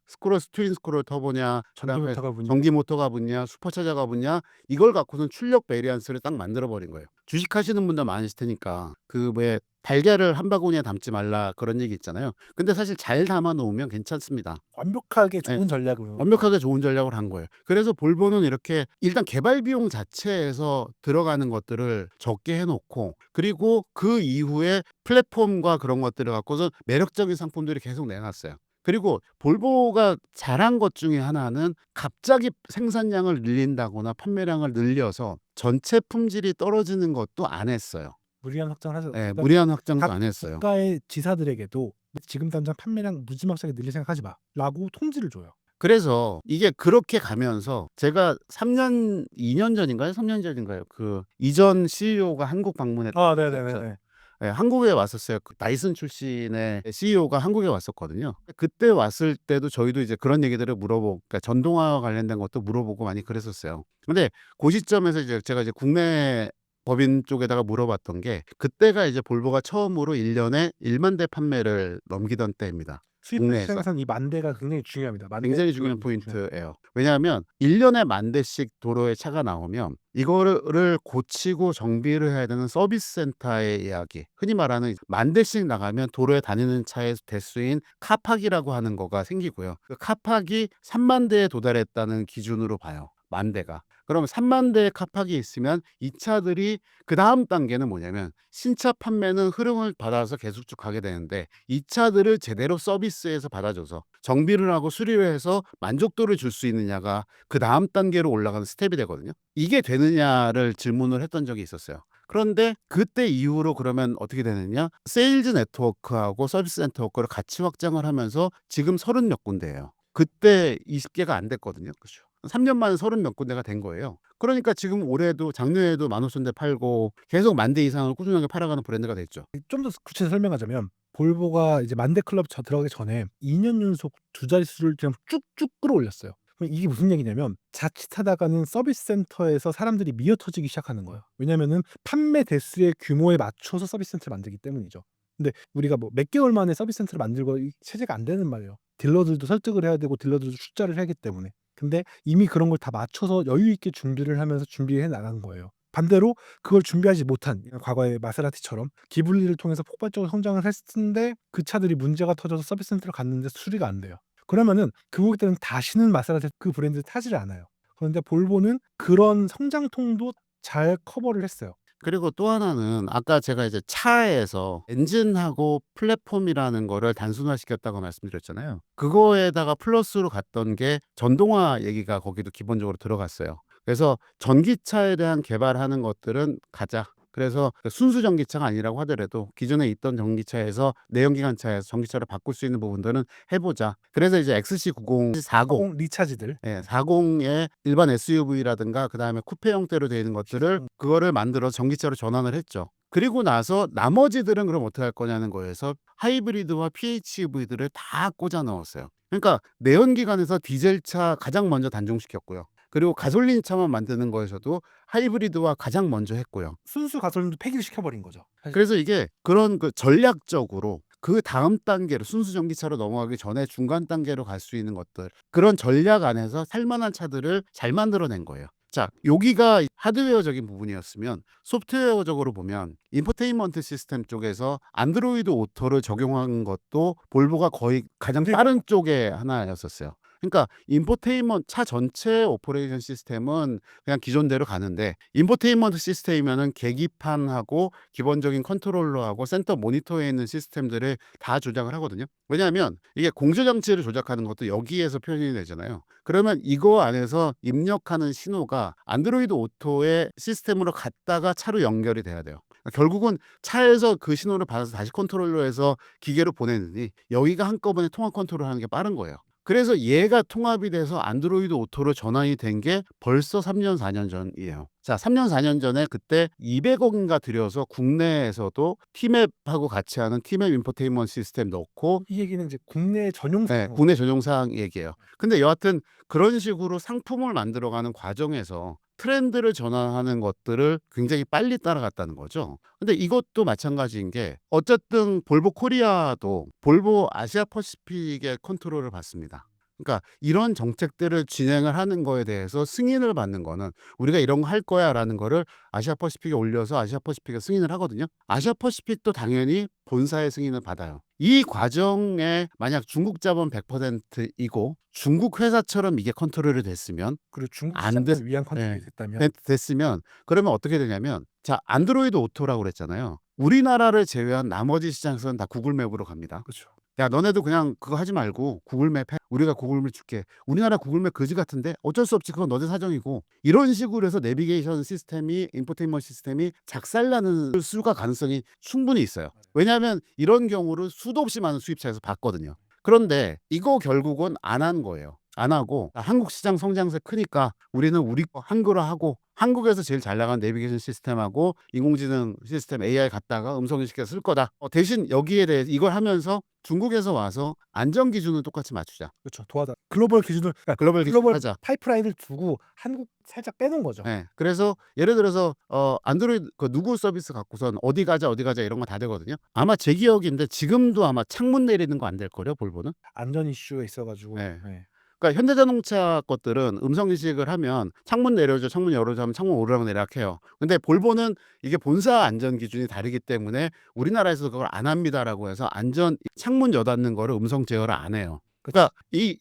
Speaker 1: 트윈 스크롤 터보냐 그다음에 전기 모터가 붙냐 슈퍼차저가 붙냐 이걸 갖고선 출력 베리안스를 딱 만들어버린 거예요. 주식하시는 분들 많으실 테니까 그 왜 달걀을 한 바구니에 담지 말라 그런 얘기 있잖아요. 근데 사실 잘 담아 놓으면 괜찮습니다.
Speaker 2: 완벽하게 좋은 전략으로.
Speaker 1: 완벽하게 좋은 전략을 한 거예요. 그래서 볼보는 이렇게 일단 개발 비용 자체에서 들어가는 것들을 적게 해놓고 그리고 그 이후에 플랫폼과 그런 것들을 갖고서 매력적인 상품들이 계속 내놨어요. 그리고 볼보가 잘한 것 중에 하나는 갑자기 생산량을 늘린다거나 판매량을 늘려서 전체 품질이 떨어지는 것도 안 했어요.
Speaker 2: 무리한 확장을 하죠.
Speaker 1: 네, 무리한 확장도 안 했어요.
Speaker 2: 국가의 지사들에게도 지금 당장 판매량 무지막지하게 늘릴 생각하지 마라고 통지를 줘요.
Speaker 1: 그래서 이게 그렇게 가면서 제가 2년 전인가요? 3년 전인가요? 그 이전 CEO가 한국 방문했던
Speaker 2: 네네네.
Speaker 1: 네, 한국에 왔었어요. 그 다이슨 출신의 CEO가 한국에 왔었거든요. 그때 왔을 때도 저희도 이제 그런 얘기들을 물어보고, 그러니까 전동화와 관련된 것도 물어보고 많이 그랬었어요. 근데 그 시점에서 이제 제가 이제 국내 법인 쪽에다가 물어봤던 게 그때가 이제 볼보가 처음으로 1년에 1만 대 판매를 넘기던 때입니다.
Speaker 2: 수입
Speaker 1: 국내에서.
Speaker 2: 시장에서는 이 만대가 굉장히 중요합니다. 만대
Speaker 1: 굉장히 중요한
Speaker 2: 중요해요.
Speaker 1: 포인트예요. 왜냐하면 1년에 1만 대씩 도로에 차가 나오면 이거를 고치고 정비를 해야 되는 서비스 센터의 이야기. 흔히 말하는 1만 대씩 나가면 도로에 다니는 차의 대수인 카팍이라고 하는 거가 생기고요. 그 카팍이 3만 대에 도달했다는 기준으로 봐요. 1만 대가. 그럼 3만 대의 카팍이 있으면 이 차들이 그다음 단계는 뭐냐면 신차 판매는 흐름을 받아서 계속 쭉 가게 되는데 이 차들을 제대로 서비스에서 받아줘서 정비를 하고 수리를 해서 만족도를 줄 수 있느냐가 그다음 단계로 올라가는 스텝이 되거든요. 이게 되느냐를 질문을 했던 적이 있었어요. 그런데 그때 이후로 그러면 어떻게 되느냐? 세일즈 네트워크하고 서비스 네트워크를 같이 확장을 하면서 지금 30 몇 군데예요. 그때 20개가 안 됐거든요. 그렇죠. 3년 만에 30 몇 군데가 된 거예요. 그러니까 지금 올해도 작년에도 15,000대 팔고 계속 10,000대 이상을 꾸준하게 팔아가는 브랜드가 됐죠.
Speaker 2: 좀 더 구체적으로 설명하자면 볼보가 이제 만대 클럽 들어가기 전에 2년 연속 두 자릿수를 그냥 쭉쭉 끌어올렸어요. 그럼 이게 무슨 얘기냐면 자칫하다가는 서비스 센터에서 사람들이 미어터지기 시작하는 거예요. 왜냐면은 판매 대수의 규모에 맞춰서 서비스 센터를 만들기 때문이죠. 근데 우리가 뭐 몇 개월 만에 서비스 센터를 만들고 이 체제가 안 되는 말이에요. 딜러들도 설득을 해야 되고 딜러들도 숫자를 해야 하기 때문에. 근데 이미 그런 걸 다 맞춰서 여유 있게 준비를 하면서 준비해 나간 거예요. 반대로 그걸 준비하지 못한 과거의 마세라티처럼 기블리를 통해서 폭발적으로 성장을 했는데 그 차들이 문제가 터져서 서비스 센터를 갔는데 수리가 안 돼요. 그러면은 그 고객들은 다시는 마세라티 그 브랜드를 타지를 않아요. 그런데 볼보는 그런 성장통도 잘 커버를 했어요.
Speaker 1: 그리고 또 하나는 아까 제가 이제 차에서 엔진하고 플랫폼이라는 거를 단순화시켰다고 말씀드렸잖아요. 그거에다가 플러스로 갔던 게 전동화 얘기가 거기도 기본적으로 들어갔어요. 그래서 전기차에 대한 개발하는 것들은 가자. 그래서 순수 전기차가 아니라고 하더라도 기존에 있던 전기차에서 내연기관차에서 전기차로 바꿀 수 있는 부분들은 해보자. 그래서 이제 XC90, 40
Speaker 2: 리차지들.
Speaker 1: 예, 40의 일반 SUV라든가 그다음에 쿠페 형태로 되어 있는 것들을 그거를 만들어 전기차로 전환을 했죠. 그리고 나서 나머지들은 그럼 어떻게 할 거냐는 거에서 하이브리드와 PHEV들을 다 꽂아 넣었어요. 그러니까 내연기관에서 디젤차 가장 먼저 단종시켰고요. 그리고 가솔린 차만 만드는 거에서도 하이브리드와 가장 먼저 했고요.
Speaker 2: 순수 가솔린도 폐기를 시켜버린 거죠.
Speaker 1: 그래서 이게 그런 그 전략적으로 그 다음 단계로 순수 전기차로 넘어가기 전에 중간 단계로 갈 수 있는 것들 그런 전략 안에서 살만한 차들을 잘 만들어낸 거예요. 자, 여기가 하드웨어적인 부분이었으면 소프트웨어적으로 보면 인포테인먼트 시스템 쪽에서 안드로이드 오토를 적용한 것도 볼보가 거의 가장 빠른 쪽에 하나였었어요. 그러니까 인포테인먼트 차 전체 오퍼레이션 시스템은 그냥 기존대로 가는데 인포테인먼트 시스템이면은 계기판하고 기본적인 컨트롤러하고 센터 모니터에 있는 시스템들을 다 조작을 하거든요. 왜냐하면 이게 공조 장치를 조작하는 것도 여기에서 표현이 되잖아요. 그러면 이거 안에서 입력하는 신호가 안드로이드 오토의 시스템으로 갔다가 차로 연결이 돼야 돼요. 결국은 차에서 그 신호를 받아서 다시 컨트롤러에서 기계로 보내느니 여기가 한꺼번에 통합 컨트롤하는 게 빠른 거예요. 그래서 얘가 통합이 돼서 안드로이드 오토로 전환이 된 게 벌써 3년 4년 전이에요. 자, 3년 4년 전에 그때 200억인가 들여서 국내에서도 티맵하고 같이 하는 티맵 인포테인먼트 시스템 넣고
Speaker 2: 이 얘기는 이제 국내 전용
Speaker 1: 네, 국내 전용 사항 얘기예요. 근데 여하튼 그런 식으로 상품을 만들어가는 과정에서 트렌드를 전환하는 것들을 굉장히 빨리 따라갔다는 거죠. 근데 이것도 마찬가지인 게 어쨌든 볼보 코리아도 볼보 아시아 퍼시픽의 컨트롤을 받습니다. 그러니까 이런 정책들을 진행을 하는 거에 대해서 승인을 받는 거는 우리가 이런 거 할 거야라는 거를 아시아 퍼시픽에 올려서 아시아 퍼시픽에 승인을 하거든요. 아시아 퍼시픽도 당연히 본사의 승인을 받아요. 이 과정에 만약 중국 자본 100%이고 중국 회사처럼 이게 컨트롤이 됐으면
Speaker 2: 그리고 중국
Speaker 1: 안
Speaker 2: 시장을
Speaker 1: 됐-
Speaker 2: 위한 컨텐츠가
Speaker 1: 네.
Speaker 2: 됐다면
Speaker 1: 됐으면 그러면 어떻게 되냐면 자 안드로이드 오토라고 그랬잖아요. 우리나라를 제외한 나머지 시장에서는 다 구글맵으로 갑니다.
Speaker 2: 그렇죠.
Speaker 1: 야 너네도 그냥 그거 하지 말고 구글맵 해. 우리가 구글맵 줄게. 우리나라 구글맵 거지 같은데 어쩔 수 없지. 그건 너네 사정이고. 이런 식으로 해서 내비게이션 시스템이 인포테인먼트 시스템이 작살나는 수가 가능성이 충분히 있어요. 왜냐하면 이런 경우를 수도 없이 많은 수입차에서 봤거든요. 그런데 이거 결국은 안 한 거예요. 안 하고 한국 시장 성장세 크니까 우리는 우리 거 한글화 하고 한국에서 제일 잘 나가는 내비게이션 시스템하고 인공지능 시스템 AI 갖다가 음성인식해서 쓸 거다. 대신 여기에 대해 이걸 하면서 중국에서 와서 안전 기준은 똑같이 맞추자.
Speaker 2: 그렇죠. 도와다. 글로벌 기준을 그러니까
Speaker 1: 글로벌 기준
Speaker 2: 글로벌
Speaker 1: 하자.
Speaker 2: 파이프라인을 두고 한국 살짝 빼놓은 거죠.
Speaker 1: 예. 그래서 예를 들어서 안드로이드 그 누구 서비스 갖고선 어디 가자 이런 거 다 되거든요. 아마 제 기억인데 지금도 아마 창문 내리는 거 안 될 걸요, 볼보는?
Speaker 2: 안전 이슈가 있어 가지고.
Speaker 1: 네.
Speaker 2: 네.
Speaker 1: 그러니까 현대자동차 것들은 음성 인식을 하면 창문 내려줘, 창문 열어줘 하면 창문 오르락 내리락 해요. 근데 볼보는 이게 본사 안전 기준이 다르기 때문에 우리나라에서 그걸 안 합니다라고 해서 안전 창문 여닫는 거를 음성 제어를 안 해요. 그러니까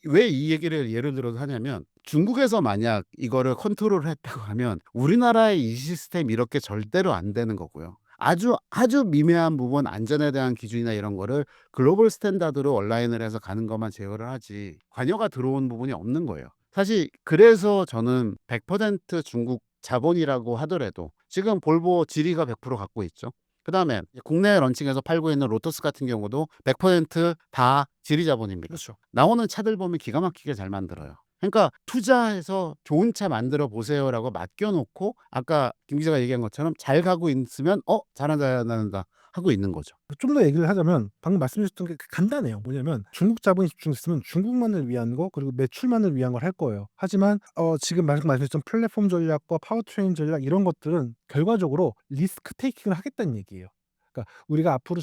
Speaker 1: 왜 이 얘기를 예를 들어서 하냐면 중국에서 만약 이거를 컨트롤을 했다고 하면 우리나라의 이 시스템 이렇게 절대로 안 되는 거고요. 아주 미묘한 부분 안전에 대한 기준이나 이런 거를 글로벌 스탠다드로 온라인을 해서 가는 것만 제어를 하지 관여가 들어온 부분이 없는 거예요. 사실 그래서 저는 100% 중국 자본이라고 하더라도 지금 볼보 지리가 100% 갖고 있죠. 그다음에 국내에 런칭해서 팔고 있는 로터스 같은 경우도 100%다 지리 자본입니다.
Speaker 2: 그렇죠.
Speaker 1: 나오는 차들 보면 기가 막히게 잘 만들어요. 그러니까 투자해서 좋은 차 만들어 보세요라고 맡겨놓고 아까 김 기자가 얘기한 것처럼 잘 가고 있으면 잘한다 하고 있는 거죠.
Speaker 2: 좀 더 얘기를 하자면 방금 말씀하셨던 게 간단해요. 뭐냐면 중국 자본이 집중했으면 중국만을 위한 거 그리고 매출만을 위한 걸 할 거예요. 하지만 지금 말씀하셨던 플랫폼 전략과 파워트레인 전략 이런 것들은 결과적으로 리스크 테이킹을 하겠다는 얘기예요. 그러니까 우리가 앞으로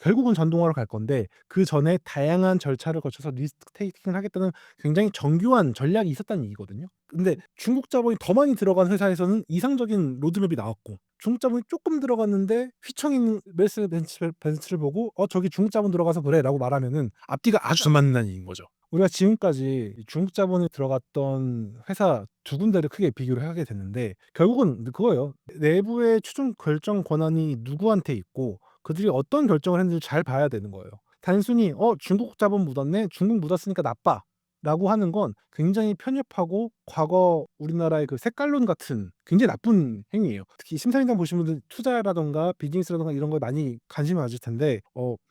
Speaker 2: 결국은 전동화로 갈 건데 그 전에 다양한 절차를 거쳐서 리스크 테이킹을 하겠다는 굉장히 정교한 전략이 있었다는 얘기거든요. 근데 중국 자본이 더 많이 들어간 회사에서는 이상적인 로드맵이 나왔고 중국 자본이 조금 들어갔는데 휘청 있는 메르세데스 벤츠를 보고 저기 중국 자본 들어가서 그래라고 말하면은 앞뒤가 아주 안 맞는다는 얘기인 거죠. 우리가 지금까지 중국 자본이 들어갔던 회사 두 군데를 크게 비교를 하게 됐는데 결국은 그거예요. 내부의 최종 결정 권한이 누구한테 있고 그들이 어떤 결정을 했는지 잘 봐야 되는 거예요. 단순히 중국 자본 묻었네. 중국 묻었으니까 나빠. 라고 하는 건 굉장히 편협하고 과거 우리나라의 그 색깔론 같은 굉장히 나쁜 행위예요. 특히 심사위원 보신 분들 투자라든가 비즈니스라든가 이런 거에 많이 관심이 많으실 텐데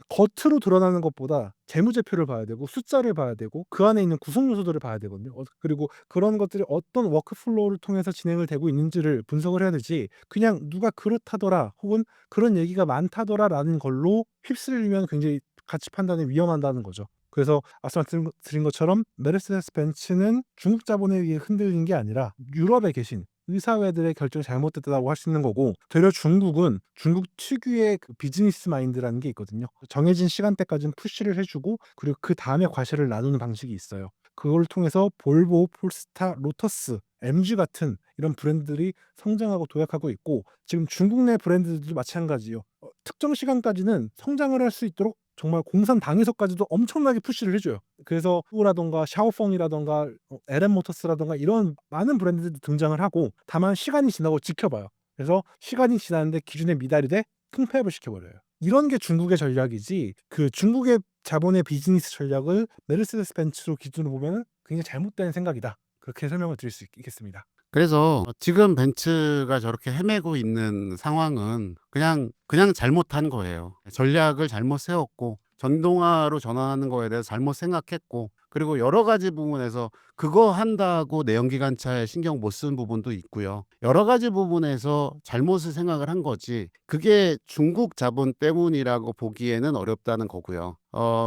Speaker 2: 겉으로 드러나는 것보다 재무제표를 봐야 되고 숫자를 봐야 되고 그 안에 있는 구성 요소들을 봐야 되거든요. 그리고 그런 것들이 어떤 워크플로우를 통해서 진행을 되고 있는지를 분석을 해야 되지 그냥 누가 그렇다더라 혹은 그런 얘기가 많다더라라는 걸로 휩쓸리면 굉장히 가치 판단이 위험하다는 거죠. 그래서 아까 말씀드린 것처럼 메르세데스 벤츠는 중국 자본에 의해 흔들린 게 아니라 유럽에 계신 의사회들의 결정이 잘못됐다고 할 수 있는 거고 되려 중국은 중국 특유의 그 비즈니스 마인드라는 게 있거든요. 정해진 시간대까지는 푸시를 해주고 그리고 그 다음에 과실을 나누는 방식이 있어요. 그걸 통해서 볼보, 폴스타, 로터스, MG 같은 이런 브랜드들이 성장하고 도약하고 있고 지금 중국 내 브랜드들도 마찬가지요. 특정 시간까지는 성장을 할 수 있도록 정말 공산 당에서까지도 엄청나게 푸시를 해줘요. 그래서 후라던가 샤오펑이라던가 LM 모터스라던가 이런 많은 브랜드들도 등장을 하고 다만 시간이 지나고 지켜봐요. 그래서 시간이 지났는데 기준에 미달이 돼 킹패업을 시켜버려요. 이런 게 중국의 전략이지 그 중국의 자본의 비즈니스 전략을 메르세데스 벤츠로 기준으로 보면 굉장히 잘못된 생각이다. 그렇게 설명을 드릴 수 있겠습니다.
Speaker 1: 그래서 지금 벤츠가 저렇게 헤매고 있는 상황은 그냥 잘못한 거예요. 전략을 잘못 세웠고 전동화로 전환하는 거에 대해서 잘못 생각했고 그리고 여러 가지 부분에서 그거 한다고 내연기관차에 신경 못 쓴 부분도 있고요. 여러 가지 부분에서 잘못을 생각을 한 거지 그게 중국 자본 때문이라고 보기에는 어렵다는 거고요.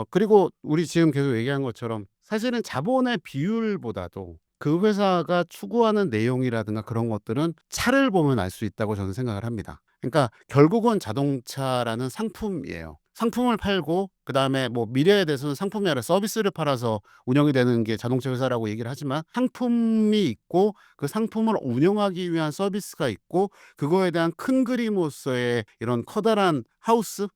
Speaker 1: 그리고 우리 지금 계속 얘기한 것처럼 사실은 자본의 비율보다도 그 회사가 추구하는 내용이라든가 그런 것들은 차를 보면 알 수 있다고 저는 생각을 합니다. 그러니까 결국은 자동차라는 상품이에요. 상품을 팔고 그다음에 뭐 미래에 대해서는 상품이 아니라 서비스를 팔아서 운영이 되는 게 자동차 회사라고 얘기를 하지만 상품이 있고 그 상품을 운영하기 위한 서비스가 있고 그거에 대한 큰 그림으로서의 이런 커다란 하우스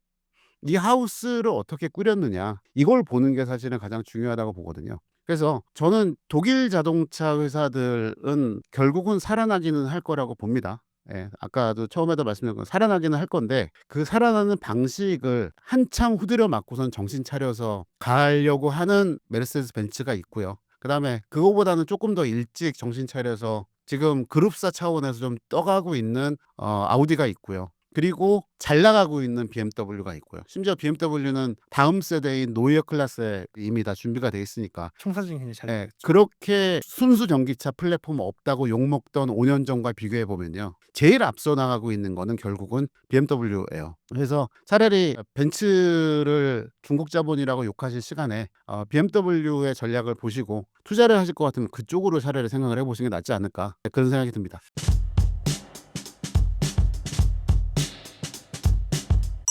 Speaker 1: 이 하우스를 어떻게 꾸렸느냐 이걸 보는 게 사실은 가장 중요하다고 보거든요. 그래서 저는 독일 자동차 회사들은 결국은 살아나기는 할 거라고 봅니다. 예, 아까도 처음에도 말씀드린 건 살아나기는 할 건데 그 살아나는 방식을 한참 후들여 맞고선 정신 차려서 가려고 하는 메르세데스 벤츠가 있고요. 그다음에 그거보다는 조금 더 일찍 정신 차려서 지금 그룹사 차원에서 좀 떠가고 있는 아우디가 있고요. 그리고 잘 나가고 있는 BMW가 있고요. 심지어 BMW는 다음 세대인 노이어 클래스에 이미 다 준비가 돼 있으니까
Speaker 2: 청사진이 굉장히 잘
Speaker 1: 예, 그렇게 순수 전기차 플랫폼 없다고 욕먹던 5년 전과 비교해 보면요. 제일 앞서 나가고 있는 거는 결국은 BMW예요. 그래서 차라리 벤츠를 중국 자본이라고 욕하실 시간에 BMW의 전략을 보시고 투자를 하실 것 같으면 그쪽으로 차라리 생각을 해보시는 게 낫지 않을까 그런 생각이 듭니다.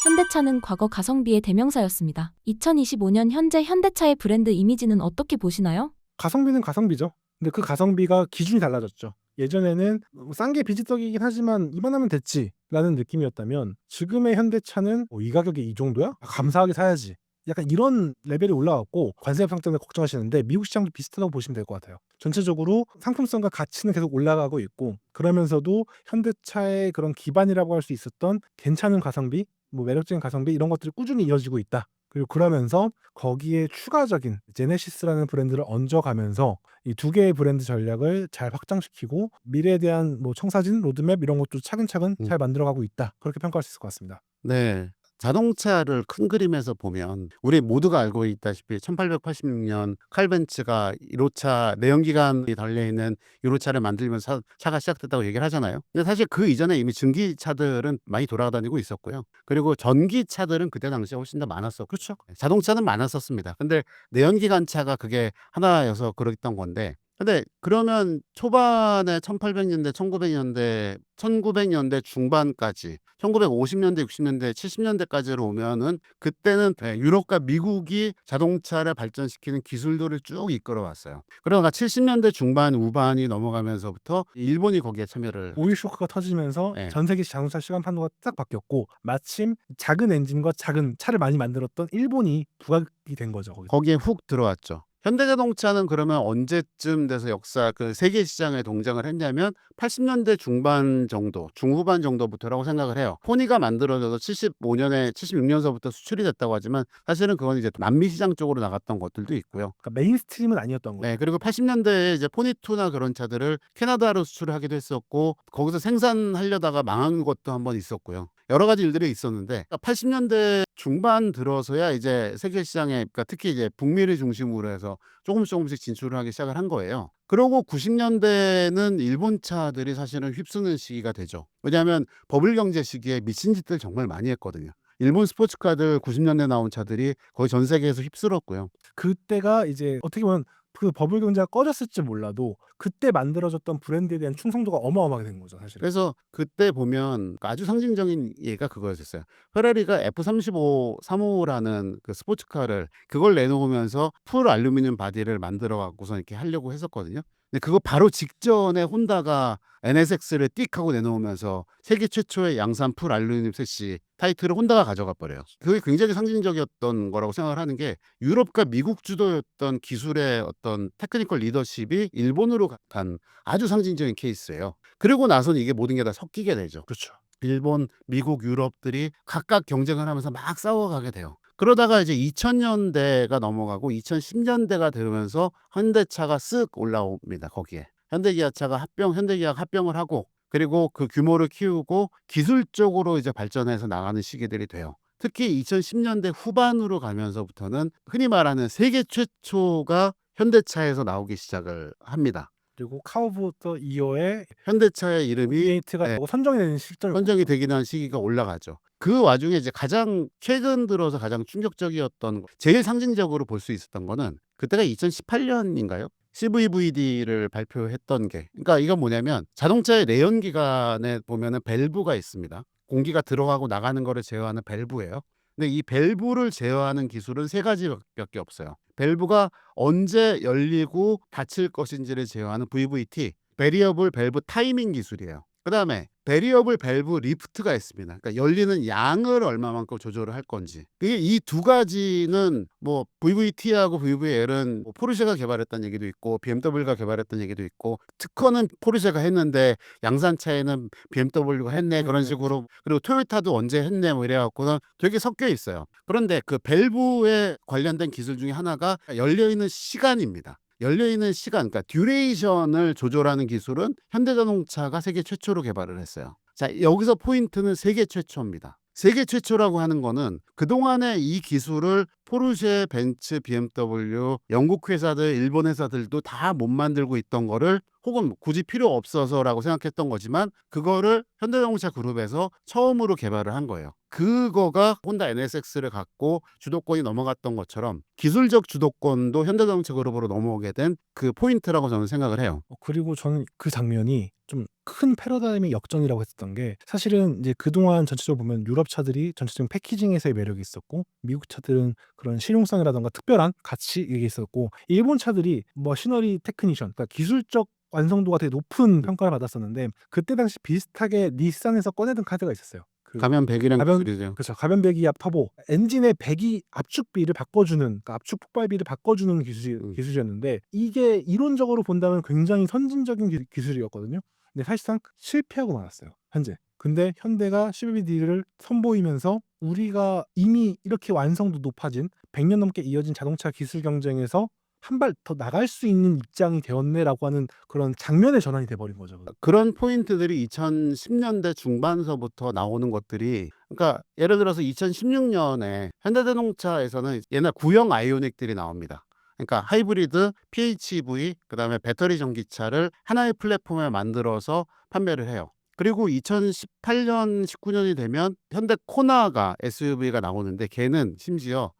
Speaker 3: 현대차는 과거 가성비의 대명사였습니다. 2025년 현재 현대차의 브랜드 이미지는 어떻게 보시나요?
Speaker 2: 가성비는 가성비죠. 근데 그 가성비가 기준이 달라졌죠. 예전에는 싼 게 비지떡이긴 하지만 이만하면 됐지라는 느낌이었다면 지금의 현대차는 이 가격에 이 정도야? 감사하게 사야지. 약간 이런 레벨이 올라왔고 관세 협상 때문에 걱정하시는데 미국 시장도 비슷하다고 보시면 될 것 같아요. 전체적으로 상품성과 가치는 계속 올라가고 있고 그러면서도 현대차의 그런 기반이라고 할 수 있었던 괜찮은 가성비, 뭐 매력적인 가성비 이런 것들이 꾸준히 이어지고 있다. 그리고 그러면서 거기에 추가적인 제네시스라는 브랜드를 얹어가면서 이 두 개의 브랜드 전략을 잘 확장시키고 미래에 대한 뭐 청사진, 로드맵 이런 것도 차근차근 잘 만들어가고 있다. 그렇게 평가할 수 있을 것 같습니다.
Speaker 1: 네. 자동차를 큰 그림에서 보면 우리 모두가 알고 있다시피 1886년 칼 벤츠가 1호차 내연기관이 달려있는 1호차를 만들면서 차가 시작됐다고 얘기를 하잖아요. 근데 사실 그 이전에 이미 전기차들은 많이 돌아다니고 있었고요. 그리고 전기차들은 그때 당시에 훨씬 더 많았었고
Speaker 2: 그렇죠.
Speaker 1: 자동차는 많았었습니다. 근데 내연기관 차가 그게 하나여서 그랬던 건데 근데 그러면 초반에 1800년대, 1900년대 중반까지 1950년대, 60년대, 70년대까지로 오면은 그때는 유럽과 미국이 자동차를 발전시키는 기술들을 쭉 이끌어왔어요. 그러다가 70년대 중반, 후반이 넘어가면서부터 일본이 거기에 참여를
Speaker 2: 오일 쇼크가 터지면서
Speaker 1: 네.
Speaker 2: 전 세계 자동차 시간 판도가 딱 바뀌었고 마침 작은 엔진과 작은 차를 많이 만들었던 일본이 부각이 된 거죠. 거기서.
Speaker 1: 거기에 훅 들어왔죠. 현대자동차는 그러면 언제쯤 돼서 역사 그 세계 시장에 동장을 했냐면 80년대 중반 정도, 중후반 정도부터라고 생각을 해요. 포니가 만들어져서 75년에 76년서부터 수출이 됐다고 하지만 사실은 그건 이제 남미 시장 쪽으로 나갔던 것들도 있고요.
Speaker 2: 그러니까 메인스트림은 아니었던 거예요.
Speaker 1: 네, 그리고 80년대에 이제 포니2나 그런 차들을 캐나다로 수출을 하기도 했었고 거기서 생산하려다가 망한 것도 한번 있었고요. 여러 가지 일들이 있었는데 80년대 중반 들어서야 이제 세계 시장에 그러니까 특히 이제 북미를 중심으로 해서 조금씩 진출을 하기 시작을 한 거예요. 그러고 90년대는 일본 차들이 사실은 휩쓰는 시기가 되죠. 왜냐하면 버블 경제 시기에 미친 짓들 정말 많이 했거든요. 일본 스포츠카들 90년대 나온 차들이 거의 전 세계에서 휩쓸었고요.
Speaker 2: 그때가 이제 어떻게 보면 그 버블 경제가 꺼졌을지 몰라도 그때 만들어졌던 브랜드에 대한 충성도가 어마어마하게 된 거죠, 사실은.
Speaker 1: 그래서 그때 보면 아주 상징적인 예가 그거였었어요. 페라리가 F35 35라는 그 스포츠카를 그걸 내놓으면서 풀 알루미늄 바디를 만들어 갖고서 이렇게 하려고 했었거든요. 근데 그거 바로 직전에 혼다가 NSX를 띡 하고 내놓으면서 세계 최초의 양산 풀 알루미늄 셋시 타이틀을 혼다가 가져가 버려요. 그게 굉장히 상징적이었던 거라고 생각을 하는 게 유럽과 미국 주도였던 기술의 어떤 테크니컬 리더십이 일본으로 간 아주 상징적인 케이스예요. 그리고 나서는 이게 모든 게 다 섞이게 되죠.
Speaker 2: 그렇죠.
Speaker 1: 일본, 미국, 유럽들이 각각 경쟁을 하면서 막 싸워가게 돼요. 그러다가 이제 2000년대가 넘어가고 2010년대가 되면서 현대차가 쓱 올라옵니다. 거기에. 현대기아차가 현대기아가 합병을 하고 그리고 그 규모를 키우고 기술적으로 이제 발전해서 나가는 시기들이 돼요. 특히 2010년대 후반으로 가면서부터는 흔히 말하는 세계 최초가 현대차에서 나오기 시작을 합니다.
Speaker 2: 그리고 카우부터 2호의
Speaker 1: 현대차의 이름이
Speaker 2: V8가
Speaker 1: 네.
Speaker 2: 선정이 되는 시절.
Speaker 1: 선정이 되긴 한 시기가 올라가죠. 그 와중에 이제 가장 최근 들어서 가장 충격적이었던 제일 상징적으로 볼 수 있었던 거는 그때가 2018년인가요? CVVD를 발표했던 게 그러니까 이건 뭐냐면 자동차의 내연기관에 보면은 밸브가 있습니다. 공기가 들어가고 나가는 거를 제어하는 밸브예요. 근데 이 밸브를 제어하는 기술은 세 가지밖에 없어요. 밸브가 언제 열리고 닫힐 것인지를 제어하는 VVT, 베리어블 밸브 타이밍 기술이에요. 그다음에 베리어블 밸브 리프트가 있습니다. 그러니까 열리는 양을 얼마만큼 조절을 할 건지. 이게 이 두 가지는 뭐 VVT하고 VVL은 뭐 포르쉐가 개발했다는 얘기도 있고 BMW가 개발했다는 얘기도 있고 특허는 포르쉐가 했는데 양산차에는 BMW가 했네 그런 식으로 그리고 토요타도 언제 했네 뭐 이래갖고는 되게 섞여 있어요. 그런데 그 밸브에 관련된 기술 중에 하나가 열려있는 시간입니다. 열려있는 시간, 그러니까 듀레이션을 조절하는 기술은 현대자동차가 세계 최초로 개발을 했어요. 자, 여기서 포인트는 세계 최초입니다. 세계 최초라고 하는 거는 그동안에 이 기술을 포르쉐, 벤츠, BMW, 영국 회사들, 일본 회사들도 다 못 만들고 있던 거를 혹은 굳이 필요 없어서라고 생각했던 거지만 그거를 현대자동차 그룹에서 처음으로 개발을 한 거예요. 그거가 혼다 NSX를 갖고 주도권이 넘어갔던 것처럼 기술적 주도권도 현대자동차 그룹으로 넘어오게 된 그 포인트라고 저는 생각을 해요.
Speaker 2: 그리고 저는 그 장면이 좀 큰 패러다임의 역전이라고 했었던 게 사실은 이제 그동안 전체적으로 보면 유럽 차들이 전체적인 패키징에서의 매력이 있었고 미국 차들은 그런 실용성이라든가 특별한 가치 이게 있었고 일본 차들이 머시너리 테크니션 그러니까 기술적 완성도가 되게 높은 평가를 받았었는데 그때 당시 비슷하게 닛산에서 꺼내든 카드가 있었어요. 그
Speaker 1: 가면 100이랑
Speaker 2: 가변
Speaker 1: 기술이죠.
Speaker 2: 그렇죠. 가변 배기압 터보 엔진의 배기 압축비를 바꿔주는 그러니까 압축 폭발비를 바꿔주는 기술이었는데 이게 이론적으로 본다면 굉장히 선진적인 기술이었거든요. 근데 사실상 실패하고 말았어요. 현재. 근데 현대가 CVD를 선보이면서 우리가 이미 이렇게 완성도 높아진 100년 넘게 이어진 자동차 기술 경쟁에서 한 발 더 나갈 수 있는 입장이 되었네라고 하는 그런 장면의 전환이 돼버린 거죠.
Speaker 1: 그런 포인트들이 2010년대 중반서부터 나오는 것들이 그러니까 예를 들어서 2016년에 현대자동차에서는 옛날 구형 아이오닉들이 나옵니다. 그러니까 하이브리드, PHEV, 그다음에 배터리 전기차를 하나의 플랫폼에 만들어서 판매를 해요. 그리고 2018년, 19년이 되면 현대 코나가 SUV가 나오는데 걔는 심지어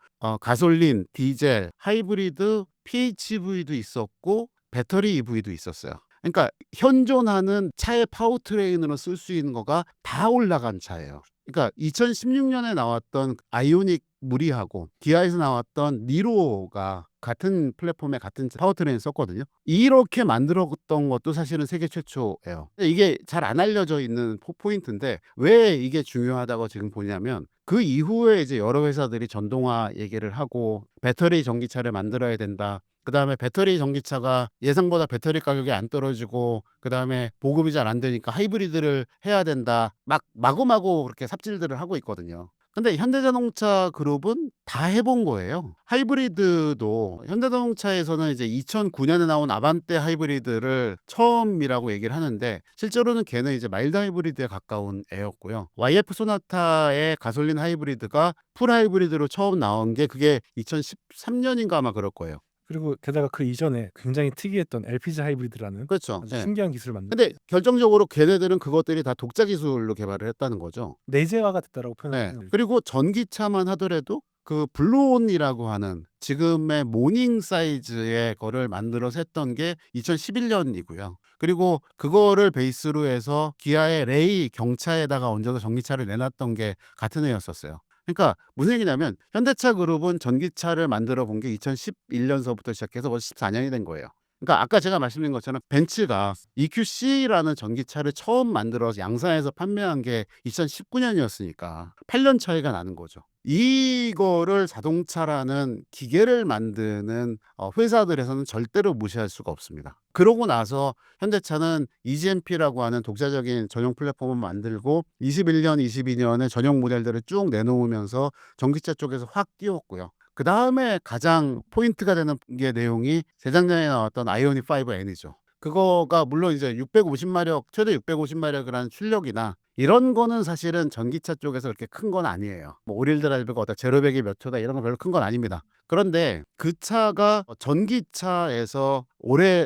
Speaker 1: 가솔린, 디젤, 하이브리드, PHEV도 있었고 배터리 EV도 있었어요. 그러니까 현존하는 차의 파워트레인으로 쓸 수 있는 거가 다 올라간 차예요. 그러니까 2016년에 나왔던 아이오닉 무리하고 기아에서 나왔던 니로가 같은 플랫폼에 같은 파워트레인 썼거든요. 이렇게 만들었던 것도 사실은 세계 최초예요. 이게 잘 안 알려져 있는 포인트인데 왜 이게 중요하다고 지금 보냐면 그 이후에 이제 여러 회사들이 전동화 얘기를 하고 배터리 전기차를 만들어야 된다. 그다음에 배터리 전기차가 예상보다 배터리 가격이 안 떨어지고 그다음에 보급이 잘 안 되니까 하이브리드를 해야 된다. 막 마구마구 그렇게 삽질들을 하고 있거든요. 근데 현대자동차 그룹은 다 해본 거예요. 하이브리드도 현대자동차에서는 이제 2009년에 나온 아반떼 하이브리드를 처음이라고 얘기를 하는데 실제로는 걔는 이제 마일드 하이브리드에 가까운 애였고요. YF 소나타의 가솔린 하이브리드가 풀 하이브리드로 처음 나온 게 그게 2013년인가 아마 그럴 거예요.
Speaker 2: 그리고 게다가 그 이전에 굉장히 특이했던 LPG 하이브리드라는
Speaker 1: 그렇죠.
Speaker 2: 아주
Speaker 1: 네.
Speaker 2: 신기한 기술을 만든
Speaker 1: 근데 결정적으로 걔네들은 그것들이 다 독자 기술로 개발을 했다는 거죠.
Speaker 2: 내재화가 됐다라고
Speaker 1: 네.
Speaker 2: 표현하는
Speaker 1: 그리고 전기차만 하더라도 그 블루온이라고 하는 지금의 모닝 사이즈의 거를 만들어서 했던 게 2011년이고요. 그리고 그거를 베이스로 해서 기아의 레이 경차에다가 얹어서 전기차를 내놨던 게 같은 해였었어요. 그러니까 무슨 얘기냐면 현대차 그룹은 전기차를 만들어 본 게 2011년서부터 시작해서 벌써 14년이 된 거예요. 그러니까 아까 제가 말씀드린 것처럼 벤츠가 EQC라는 전기차를 처음 만들어서 양산해서 판매한 게 2019년이었으니까 8년 차이가 나는 거죠. 이거를 자동차라는 기계를 만드는 회사들에서는 절대로 무시할 수가 없습니다. 그러고 나서 현대차는 EGMP라고 하는 독자적인 전용 플랫폼을 만들고 21년, 22년에 전용 모델들을 쭉 내놓으면서 전기차 쪽에서 확 뛰었고요. 그 다음에 가장 포인트가 되는 게 내용이 재작년에 나왔던 아이오닉 5N이죠. 그거가 물론 이제 650마력, 최대 650마력이라는 출력이나 이런 거는 사실은 전기차 쪽에서 그렇게 큰 건 아니에요. 뭐 오릴 드라이브가 어떤 제로백이 몇 초다 이런 거 별로 큰 건 아닙니다. 그런데 그 차가 전기차에서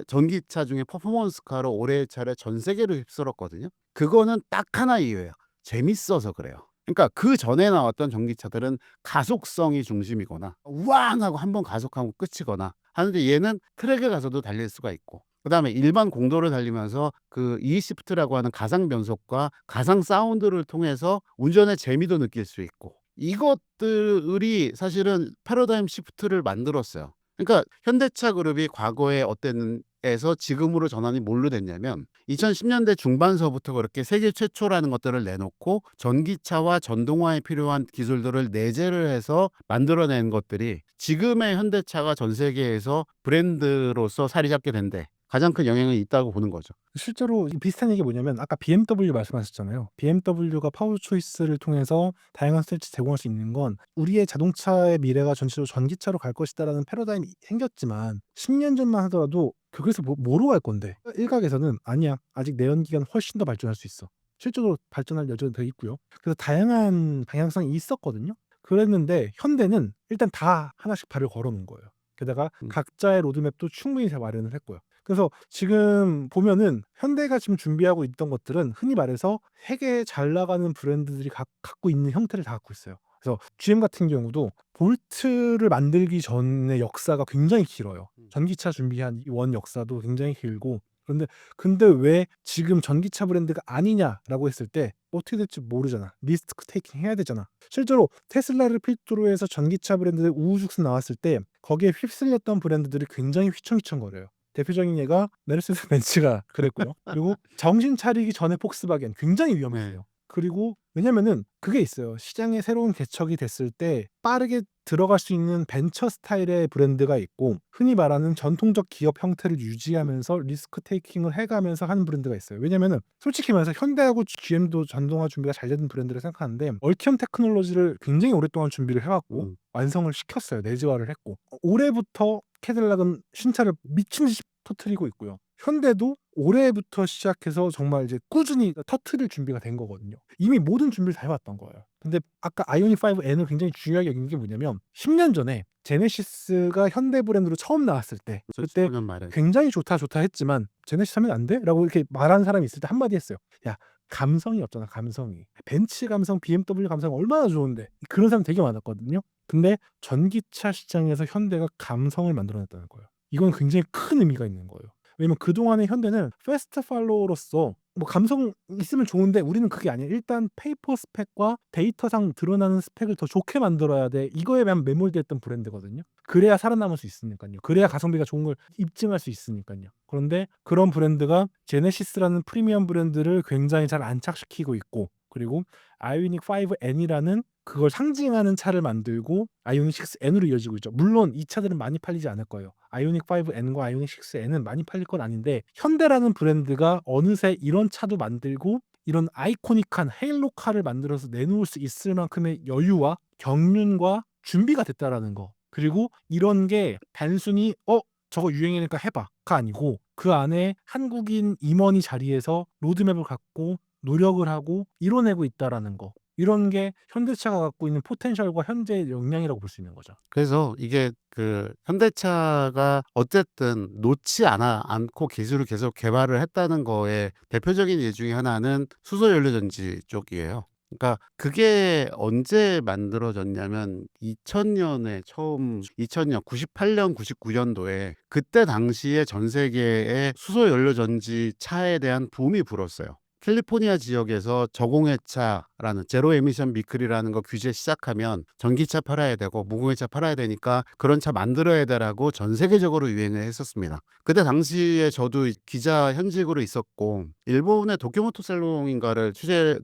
Speaker 1: 전기차 중에 퍼포먼스카로 올해의 차를 전 세계로 휩쓸었거든요. 그거는 딱 하나 이유예요. 재밌어서 그래요. 그러니까 그 전에 나왔던 전기차들은 가속성이 중심이거나 우왕 하고 한번 가속하고 끝이거나 하는데 얘는 트랙에 가서도 달릴 수가 있고 그다음에 일반 공도를 달리면서 그 E시프트라고 하는 가상 변속과 가상 사운드를 통해서 운전의 재미도 느낄 수 있고 이것들이 사실은 패러다임 시프트를 만들었어요. 그러니까 현대차 그룹이 과거에 어땠에서 지금으로 전환이 뭘로 됐냐면 2010년대 중반서부터 그렇게 세계 최초라는 것들을 내놓고 전기차와 전동화에 필요한 기술들을 내재를 해서 만들어낸 것들이 지금의 현대차가 전 세계에서 브랜드로서 자리 잡게 된데 가장 큰 영향이 있다고 보는 거죠.
Speaker 2: 실제로 비슷한 얘기 뭐냐면 아까 BMW 말씀하셨잖아요. BMW가 파워 초이스를 통해서 다양한 스테이지 제공할 수 있는 건 우리의 자동차의 미래가 전체적으로 전기차로 갈 것이다라는 패러다임이 생겼지만 10년 전만 하더라도 거기서 뭐로 갈 건데 일각에서는 아니야 아직 내연기관 훨씬 더 발전할 수 있어. 실제로 발전할 여지는 더 있고요. 그래서 다양한 방향성이 있었거든요. 그랬는데 현대는 일단 다 하나씩 발을 걸어 놓은 거예요. 게다가
Speaker 1: 음.
Speaker 2: 각자의 로드맵도 충분히 잘 마련을 했고요. 그래서 지금 보면은 현대가 지금 준비하고 있던 것들은 흔히 말해서 세계에 잘 나가는 브랜드들이 갖고 있는 형태를 다 갖고 있어요. 그래서 GM 같은 경우도 볼트를 만들기 전의 역사가 굉장히 길어요. 전기차 준비한 이 원 역사도 굉장히 길고, 근데 왜 지금 전기차 브랜드가 아니냐라고 했을 때 어떻게 될지 모르잖아. 리스크 테이킹 해야 되잖아. 실제로 테슬라를 필두로 해서 전기차 브랜드들 우후죽순 나왔을 때 거기에 휩쓸렸던 브랜드들이 굉장히 휘청휘청거려요. 대표적인 예가 메르세데스 벤츠가 그랬고요. 그리고 정신 차리기 전에 폭스바겐 굉장히 위험했어요. 그리고 왜냐면은 그게 있어요. 시장에 새로운 개척이 됐을 때 빠르게 들어갈 수 있는 벤처 스타일의 브랜드가 있고, 흔히 말하는 전통적 기업 형태를 유지하면서 리스크 테이킹을 해가면서 하는 브랜드가 있어요. 왜냐면은 솔직히 말해서 현대하고 GM도 전동화 준비가 잘 되는 브랜드를 생각하는데 얼티엄 테크놀로지를 굉장히 오랫동안 준비를 해왔고 완성을 시켰어요. 내재화를 했고, 올해부터 캐딜락은 신차를 미친 듯이 터트리고 있고요. 현대도 올해부터 시작해서 정말 이제 꾸준히 터트릴 준비가 된 거거든요. 이미 모든 준비를 다 해왔던 거예요. 근데 아까 아이오닉 5N을 굉장히 중요하게 여긴 게 뭐냐면 10년 전에 제네시스가 현대 브랜드로 처음 나왔을 때 그때
Speaker 1: 15년 말에.
Speaker 2: 굉장히 좋다 했지만 제네시스 하면 안 돼? 라고 이렇게 말하는 사람이 있을 때 한마디 했어요. 야, 감성이 없잖아. 감성이. 벤츠 감성, BMW 감성 얼마나 좋은데. 그런 사람 되게 많았거든요. 근데 전기차 시장에서 현대가 감성을 만들어냈다는 거예요. 이건 굉장히 큰 의미가 있는 거예요. 왜냐면 그동안의 현대는 패스트 팔로워로서 뭐 감성 있으면 좋은데 우리는 그게 아니에요. 일단 페이퍼 스펙과 데이터상 드러나는 스펙을 더 좋게 만들어야 돼. 이거에만 매몰됐던 브랜드거든요. 그래야 살아남을 수 있으니까요. 그래야 가성비가 좋은 걸 입증할 수 있으니까요. 그런데 그런 브랜드가 제네시스라는 프리미엄 브랜드를 굉장히 잘 안착시키고 있고, 그리고 아이오닉 5N이라는 그걸 상징하는 차를 만들고 아이오닉 6N으로 이어지고 있죠. 물론 이 차들은 많이 팔리지 않을 거예요. 아이오닉 5N과 아이오닉 6N은 많이 팔릴 건 아닌데 현대라는 브랜드가 어느새 이런 차도 만들고 이런 아이코닉한 헤일로카를 만들어서 내놓을 수 있을 만큼의 여유와 경륜과 준비가 됐다라는 거. 그리고 이런 게 단순히 저거 유행이니까 해봐가 아니고 그 안에 한국인 임원이 자리에서 로드맵을 갖고 노력을 하고 이뤄내고 있다라는 거. 이런 게 현대차가 갖고 있는 포텐셜과 현재의 역량이라고 볼 수 있는 거죠.
Speaker 1: 그래서 이게 그 현대차가 어쨌든 놓지 않고 기술을 계속 개발을 했다는 거에 대표적인 예 중에 하나는 수소 연료 전지 쪽이에요. 그러니까 그게 언제 만들어졌냐면 2000년에 처음 2000년 98년 99년도에 그때 당시에 전 세계에 수소 연료 전지 차에 대한 붐이 불었어요. 캘리포니아 지역에서 저공해차라는 제로 에미션 비클이라는 거 규제 시작하면 전기차 팔아야 되고 무공해차 팔아야 되니까 그런 차 만들어야 되라고 전 세계적으로 유행을 했었습니다. 그때 당시에 저도 기자 현직으로 있었고 일본의 도쿄모토살롱인가를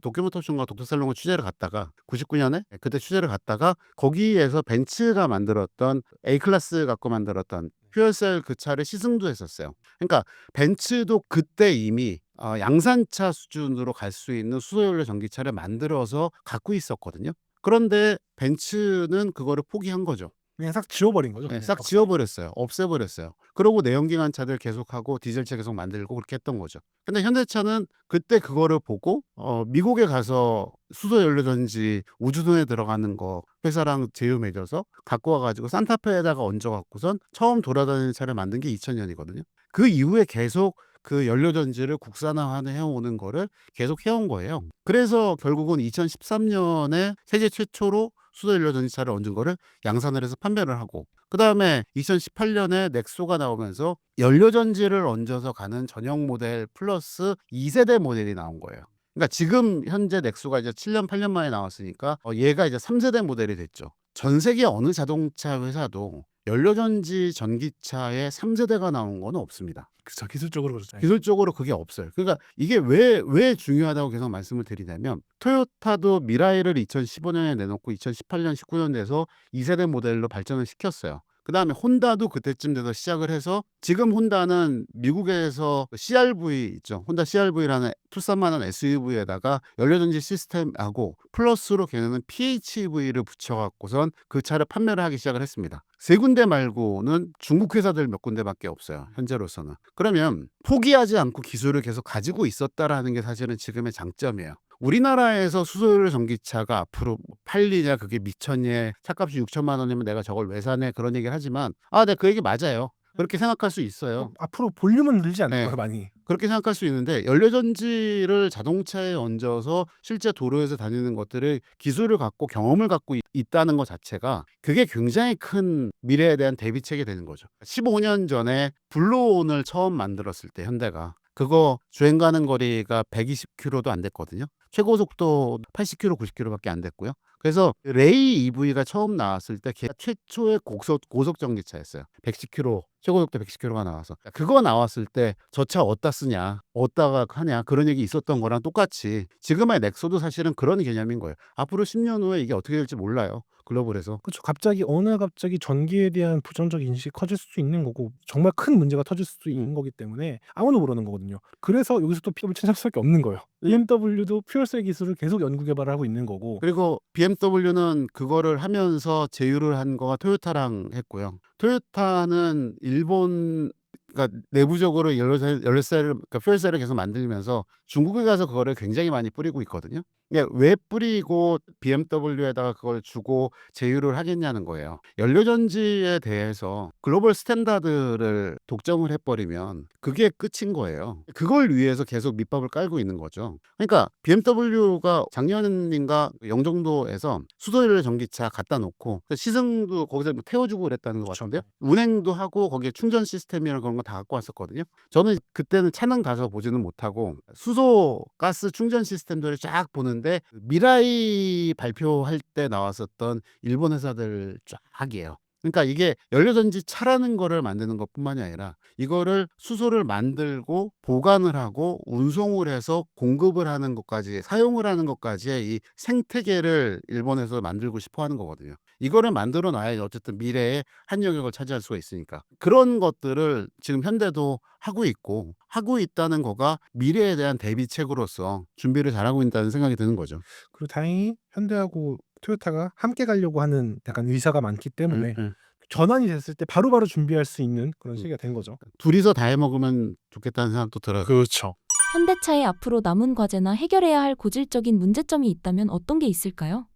Speaker 1: 도쿄모토쇼인가 도쿄살롱을 취재를 갔다가 99년에 그때 취재를 갔다가 거기에서 벤츠가 만들었던 A클래스 갖고 만들었던 퓨얼셀 그 차를 시승도 했었어요. 그러니까 벤츠도 그때 이미 양산차 수준으로 갈 수 있는 수소연료 전기차를 만들어서 갖고 있었거든요. 그런데 벤츠는 그거를 포기한 거죠.
Speaker 2: 그냥 싹 지워버린 거죠.
Speaker 1: 네,
Speaker 2: 그냥.
Speaker 1: 싹 지워버렸어요. 없애버렸어요. 그러고 내연기관 차들 계속하고 디젤차 계속 만들고 그렇게 했던 거죠. 근데 현대차는 그때 그거를 보고 미국에 가서 수소연료전지 우주선에 들어가는 거 회사랑 제휴 맺어서 갖고 와가지고 산타페에다가 얹어갖고선 처음 돌아다니는 차를 만든 게 2000년이거든요. 그 이후에 계속 그 연료전지를 국산화해오는 거를 계속 해온 거예요. 그래서 결국은 2013년에 세계 최초로 수소연료 전지차를 얹은 거를 양산을 해서 판매를 하고, 그 다음에 2018년에 넥소가 나오면서 연료전지를 얹어서 가는 전용 모델 플러스 2세대 모델이 나온 거예요. 그러니까 지금 현재 넥소가 이제 7년 8년 만에 나왔으니까 얘가 이제 3세대 모델이 됐죠. 전 세계 어느 자동차 회사도 연료전지 전기차에 3세대가 나온 건 없습니다.
Speaker 2: 그쵸, 기술적으로 그렇죠.
Speaker 1: 기술적으로 그게 없어요. 그러니까 이게 왜 중요하다고 계속 말씀을 드리냐면 토요타도 미라이를 2015년에 내놓고 2018년 19년 돼서 2세대 모델로 발전을 시켰어요. 그다음에 혼다도 그때쯤 돼서 시작을 해서 지금 혼다는 미국에서 CRV 있죠. 혼다 CRV라는 투싼만한 SUV에다가 연료전지 시스템하고 플러스로 걔네는 PHEV를 붙여갖고선 그 차를 판매를 하기 시작을 했습니다. 세 군데 말고는 중국 회사들 몇 군데밖에 없어요. 현재로서는. 그러면 포기하지 않고 기술을 계속 가지고 있었다라는 게 사실은 지금의 장점이에요. 우리나라에서 수소연료 전기차가 앞으로 팔리냐 그게 미쳤냐 차값이 6천만 원이면 내가 저걸 왜 사네 그런 얘기를 하지만 네, 그 얘기 맞아요. 그렇게 생각할 수 있어요.
Speaker 2: 앞으로 볼륨은 늘지 않을
Speaker 1: 네.
Speaker 2: 거예요, 많이.
Speaker 1: 그렇게 생각할 수 있는데 연료전지를 자동차에 얹어서 실제 도로에서 다니는 것들을 기술을 갖고 경험을 갖고 있다는 것 자체가 그게 굉장히 큰 미래에 대한 대비책이 되는 거죠. 15년 전에 블루온을 처음 만들었을 때 현대가 그거 주행 가는 거리가 120km도 안 됐거든요. 최고 속도 80km, 90km밖에 안 됐고요. 그래서 레이 EV가 처음 나왔을 때 걔가 최초의 고속 전기차였어요. 110km, 최고 속도 110km가 나와서 그거 나왔을 때 저 차 어디다 쓰냐, 어디다가 하냐 그런 얘기 있었던 거랑 똑같이 지금의 넥소도 사실은 그런 개념인 거예요. 앞으로 10년 후에 이게 어떻게 될지 몰라요. 글로벌에서.
Speaker 2: 그렇죠. 갑자기 어느 날 갑자기 전기에 대한 부정적 인식이 커질 수도 있는 거고 정말 큰 문제가 터질 수도 있는 거기 때문에 아무도 모르는 거거든요. 그래서 여기서 또 피업을 찾을 수밖에 없는 거예요. BMW도 퓨얼셀 기술을 계속 연구 개발을 하고 있는 거고
Speaker 1: 그리고 BMW는 그거를 하면서 제휴를 한 거가 토요타랑 했고요. 토요타는 일본 그러니까 내부적으로 연료셀을 그러니까 퓨얼셀을 계속 만들면서 중국에 가서 그거를 굉장히 많이 뿌리고 있거든요. 이게 왜 뿌리고 BMW에다가 그걸 주고 제휴를 하겠냐는 거예요. 연료전지에 대해서 글로벌 스탠다드를 독점을 해버리면 그게 끝인 거예요. 그걸 위해서 계속 밑밥을 깔고 있는 거죠. 그러니까 BMW가 작년인가 영종도에서 수소연료 전기차 갖다 놓고 시승도 거기서 태워주고 그랬다는 것
Speaker 2: 그쵸.
Speaker 1: 같은데요. 운행도 하고 거기에 충전 시스템이랑 그런 거 다 갖고 왔었거든요. 저는 그때는 차는 가서 보지는 못하고 수소 가스 충전 시스템들을 쫙 보는데 미라이 발표할 때 나왔었던 일본 회사들 쫙이에요. 그러니까 이게 연료전지 차라는 거를 만드는 것뿐만이 아니라 이거를 수소를 만들고 보관을 하고 운송을 해서 공급을 하는 것까지 사용을 하는 것까지의 이 생태계를 일본에서 만들고 싶어 하는 거거든요. 이거를 만들어 놔야 어쨌든 미래에 한 영역을 차지할 수가 있으니까. 그런 것들을 지금 현대도 하고 있고 하고 있다는 거가 미래에 대한 대비책으로서 준비를 잘하고 있다는 생각이 드는 거죠.
Speaker 2: 그리고 다행히 현대하고 토요타가 함께 가려고 하는 약간 의사가 많기 때문에 전환이 됐을 때 바로바로 준비할 수 있는 그런 시기가 된 거죠.
Speaker 1: 둘이서 다 해먹으면 좋겠다는 생각도 들어요.
Speaker 2: 그렇죠.
Speaker 3: 현대차의 앞으로 남은 과제나 해결해야 할 고질적인 문제점이 있다면 어떤 게 있을까요?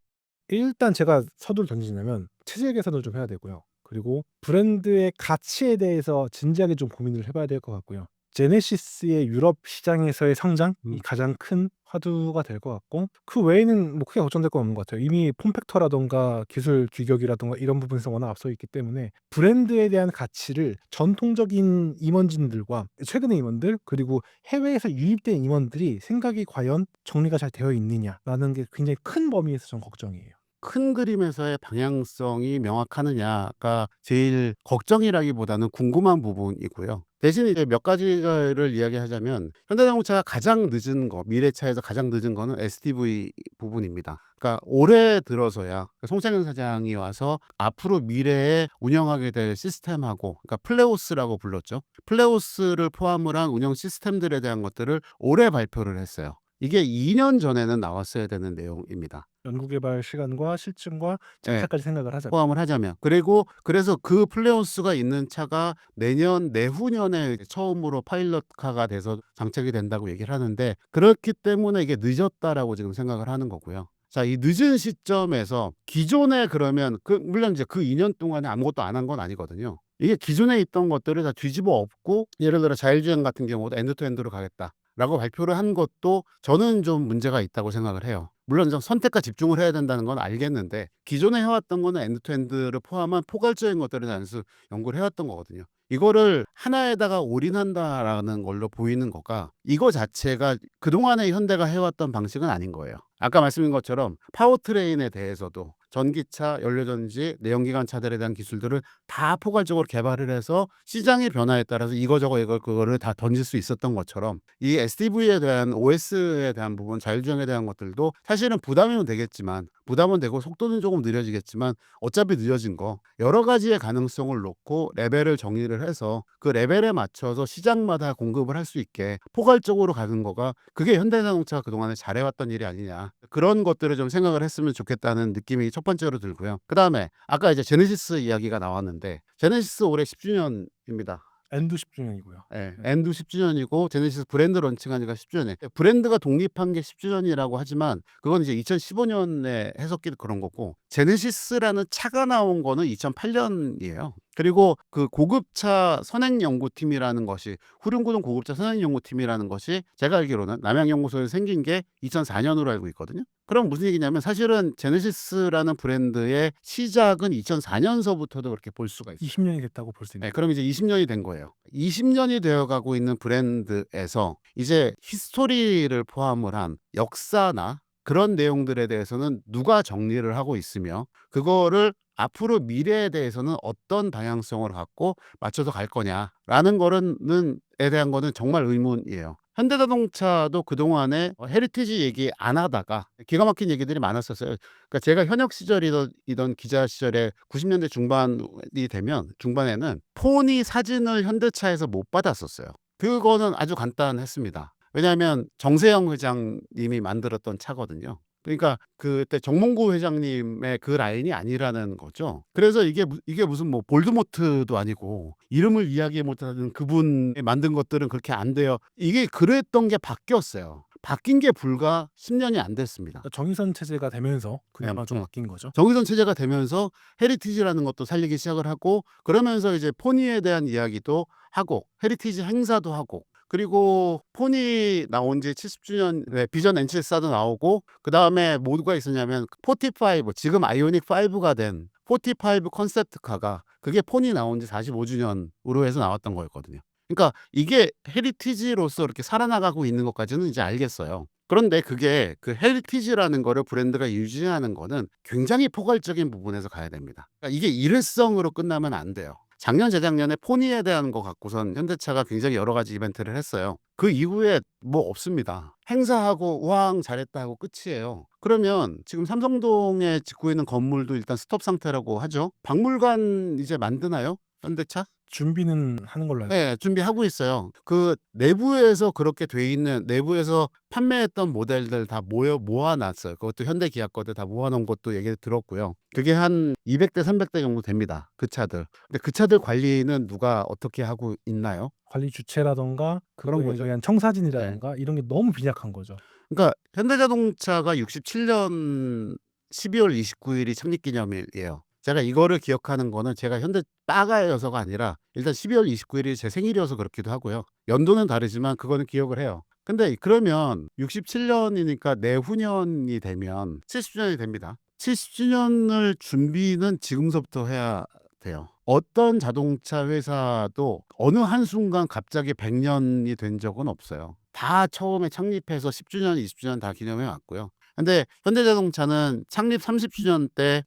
Speaker 2: 일단 제가 서두를 던지자면 체질 개선을 좀 해야 되고요. 그리고 브랜드의 가치에 대해서 진지하게 좀 고민을 해봐야 될 것 같고요. 제네시스의 유럽 시장에서의 성장이 가장 큰 화두가 될 것 같고 그 외에는 뭐 크게 걱정될 건 없는 것 같아요. 이미 폼팩터라던가 기술 규격이라던가 이런 부분에서 워낙 앞서 있기 때문에 브랜드에 대한 가치를 전통적인 임원진들과 최근의 임원들 그리고 해외에서 유입된 임원들이 생각이 과연 정리가 잘 되어 있느냐라는 게 굉장히 큰 범위에서 전 걱정이에요.
Speaker 1: 큰 그림에서의 방향성이 명확하느냐가 제일 걱정이라기보다는 궁금한 부분이고요. 대신 이제 몇 가지를 이야기하자면 현대자동차가 가장 늦은 거, 미래차에서 가장 늦은 거는 SDV 부분입니다. 그러니까 올해 들어서야 송창현 사장이 와서 앞으로 미래에 운영하게 될 시스템하고 그러니까 플레오스라고 불렀죠. 플레오스를 포함을 한 운영 시스템들에 대한 것들을 올해 발표를 했어요. 이게 2년 전에는 나왔어야 되는 내용입니다.
Speaker 2: 연구개발 시간과 실증과
Speaker 1: 예.
Speaker 2: 절차까지 생각을 하자면
Speaker 1: 포함을 하자면. 그리고 그래서 그 플레오스가 있는 차가 내년 내후년에 처음으로 파일럿카가 돼서 장착이 된다고 얘기를 하는데 그렇기 때문에 이게 늦었다라고 지금 생각을 하는 거고요. 자, 이 늦은 시점에서 기존에 그러면 물론 이제 그 2년 동안에 아무것도 안 한 건 아니거든요. 이게 기존에 있던 것들을 다 뒤집어 엎고 예를 들어 자율주행 같은 경우도 엔드투엔드로 가겠다라고 발표를 한 것도 저는 좀 문제가 있다고 생각을 해요. 물론 좀 선택과 집중을 해야 된다는 건 알겠는데 기존에 해왔던 거는 엔드투엔드를 포함한 포괄적인 것들을 단수 연구를 해왔던 거거든요. 이거를 하나에다가 올인한다라는 걸로 보이는 거가 이거 자체가 그동안에 현대가 해왔던 방식은 아닌 거예요. 아까 말씀드린 것처럼 파워트레인에 대해서도 전기차, 연료전지, 내연기관 차들에 대한 기술들을 다 포괄적으로 개발을 해서 시장의 변화에 따라서 이거저거 그거를 다 던질 수 있었던 것처럼 이 SDV에 대한 OS에 대한 부분, 자율주행에 대한 것들도 사실은 부담이면 되겠지만 부담은 되고 속도는 조금 느려지겠지만 어차피 느려진 거 여러 가지의 가능성을 놓고 레벨을 정의를 해서 그 레벨에 맞춰서 시장마다 공급을 할 수 있게 포괄적으로 가는 거가 그게 현대자동차가 그동안에 잘해왔던 일이 아니냐. 그런 것들을 좀 생각을 했으면 좋겠다는 느낌이 첫 번째로 들고요. 그다음에 아까 이제 제네시스 이야기가 나왔는데 제네시스 올해 10주년입니다.
Speaker 2: 엔도 10주년이고요.
Speaker 1: 예. 엔도 10주년이고 제네시스 브랜드 런칭한 지가 10주년이에요. 브랜드가 독립한 게 10주년이라고 하지만 그건 이제 2015년에 해석기 그런 거고 제네시스라는 차가 나온 거는 2008년이에요. 그리고 그 고급차 선행연구팀이라는 것이 후륜구동 고급차 선행연구팀이라는 것이 제가 알기로는 남양연구소에 생긴 게 2004년으로 알고 있거든요. 그럼 무슨 얘기냐면 사실은 제네시스라는 브랜드의 시작은 2004년서부터도 그렇게 볼 수가 있어요.
Speaker 2: 20년이 됐다고 볼 수 있는.
Speaker 1: 네, 그럼 이제 20년이 된 거예요. 20년이 되어가고 있는 브랜드에서 이제 히스토리를 포함을 한 역사나 그런 내용들에 대해서는 누가 정리를 하고 있으며 그거를 앞으로 미래에 대해서는 어떤 방향성을 갖고 맞춰서 갈 거냐라는 거는 에 대한 거는 정말 의문이에요. 현대자동차도 그동안에 헤리티지 얘기 안 하다가 기가 막힌 얘기들이 많았었어요. 그러니까 제가 현역 시절이던 기자 시절에 90년대 중반이 되면 중반에는 폰이 사진을 현대차에서 못 받았었어요. 그거는 아주 간단했습니다. 왜냐하면 정세영 회장님이 만들었던 차거든요. 그러니까 그때 정몽구 회장님의 그 라인이 아니라는 거죠. 그래서 이게 무슨 뭐 볼드모트도 아니고 이름을 이야기 못하는 그분이 만든 것들은 그렇게 안 돼요. 이게 그랬던 게 바뀌었어요. 바뀐 게 불과 10년이 안 됐습니다.
Speaker 2: 그러니까 정의선 체제가 되면서 그게
Speaker 1: 네,
Speaker 2: 아마 좀 바뀐 거죠.
Speaker 1: 정의선 체제가 되면서 헤리티지라는 것도 살리기 시작을 하고 그러면서 이제 포니에 대한 이야기도 하고 헤리티지 행사도 하고 그리고 폰이 나온 지 70주년 비전 N74도 나오고 그다음에 뭐가 있었냐면 45 지금 아이오닉 5가 된 45 컨셉트카가 그게 폰이 나온 지 45주년으로 해서 나왔던 거였거든요. 그러니까 이게 헤리티지로서 이렇게 살아나가고 있는 것까지는 이제 알겠어요. 그런데 그게 그 헤리티지라는 거를 브랜드가 유지하는 거는 굉장히 포괄적인 부분에서 가야 됩니다. 그러니까 이게 일회성으로 끝나면 안 돼요. 작년 재작년에 포니에 대한 거 갖고선 현대차가 굉장히 여러 가지 이벤트를 했어요. 그 이후에 뭐 없습니다. 행사하고 우왕 잘했다 하고 끝이에요. 그러면 지금 삼성동에 짓고 있는 건물도 일단 스톱 상태라고 하죠. 박물관 이제 만드나요? 현대차?
Speaker 2: 준비는 하는 걸로 알고.
Speaker 1: 네, 준비하고 있어요. 그 내부에서 그렇게 돼 있는 내부에서 판매했던 모델들 다 모아놨어요. 그것도 현대 기아 거들 다 모아놓은 것도 얘기 들었고요. 그게 한 200대 300대 정도 됩니다. 그 차들. 근데 그 차들 관리는 누가 어떻게 하고 있나요?
Speaker 2: 관리 주체라던가
Speaker 1: 그런
Speaker 2: 그거에
Speaker 1: 거죠.
Speaker 2: 의한 청사진이라던가 이런 게 너무 빈약한 거죠.
Speaker 1: 그러니까 현대자동차가 67년 12월 29일이 창립기념일이에요. 제가 이거를 기억하는 거는 제가 현대 빠가여서가 아니라 일단 12월 29일이 제 생일이어서 그렇기도 하고요. 연도는 다르지만 그거는 기억을 해요. 근데 그러면 67년이니까 내후년이 되면 70주년이 됩니다. 70주년을 준비는 지금서부터 해야 돼요. 어떤 자동차 회사도 어느 한순간 갑자기 100년이 된 적은 없어요. 다 처음에 창립해서 10주년, 20주년 다 기념해 왔고요. 근데 현대자동차는 창립 30주년 때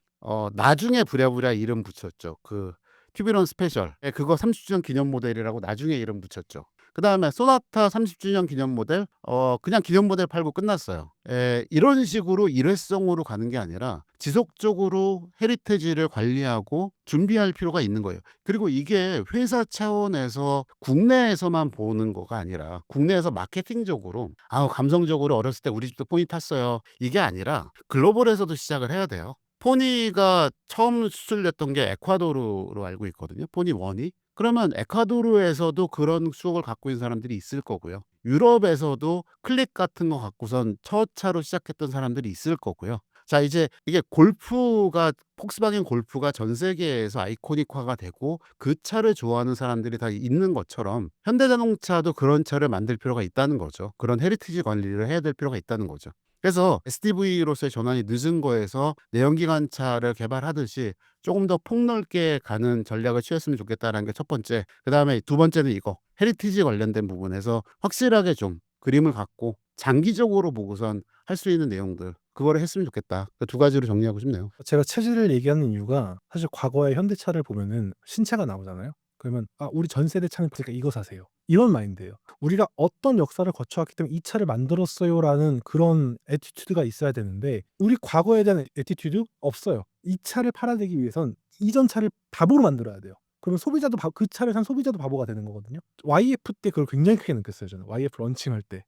Speaker 1: 나중에 부랴부랴 이름 붙였죠. 그 큐비런 스페셜. 그거 30주년 기념 모델이라고 나중에 이름 붙였죠. 그다음에 소나타 30주년 기념 모델 그냥 기념 모델 팔고 끝났어요. 이런 식으로 일회성으로 가는 게 아니라 지속적으로 헤리티지를 관리하고 준비할 필요가 있는 거예요. 그리고 이게 회사 차원에서 국내에서만 보는 거가 아니라 국내에서 마케팅적으로 감성적으로 어렸을 때 우리 집도 포니 탔어요. 이게 아니라 글로벌에서도 시작을 해야 돼요. 포니가 처음 수출됐던 게 에콰도르로 알고 있거든요. 포니 1이. 그러면 에콰도르에서도 그런 수억을 갖고 있는 사람들이 있을 거고요. 유럽에서도 클릭 같은 거 갖고선 첫 차로 시작했던 사람들이 있을 거고요. 자, 이제 이게 폭스바겐 골프가 전 세계에서 아이코닉화가 되고 그 차를 좋아하는 사람들이 다 있는 것처럼 현대자동차도 그런 차를 만들 필요가 있다는 거죠. 그런 헤리티지 관리를 해야 될 필요가 있다는 거죠. 그래서 SDV로서의 전환이 늦은 거에서 내연기관차를 개발하듯이 조금 더 폭넓게 가는 전략을 취했으면 좋겠다는 게 첫 번째. 그다음에 두 번째는 이거 헤리티지 관련된 부분에서 확실하게 좀 그림을 갖고 장기적으로 보고선 할 수 있는 내용들 그거를 했으면 좋겠다. 그 두 가지로 정리하고 싶네요.
Speaker 2: 제가 체질을 얘기하는 이유가 사실 과거의 현대차를 보면은 신차가 나오잖아요. 그러면 우리 전 세대 차는 그러니까 이거 사세요. 이런 마인드예요. 우리가 어떤 역사를 거쳐왔기 때문에 이 차를 만들었어요라는 그런 애티튜드가 있어야 되는데 우리 과거에 대한 애티튜드 없어요. 이 차를 팔아내기 위해선 이전 차를 바보로 만들어야 돼요. 그러면 소비자도 그 차를 산 소비자도 바보가 되는 거거든요. YF 때 그걸 굉장히 크게 느꼈어요. 저는 YF 런칭할 때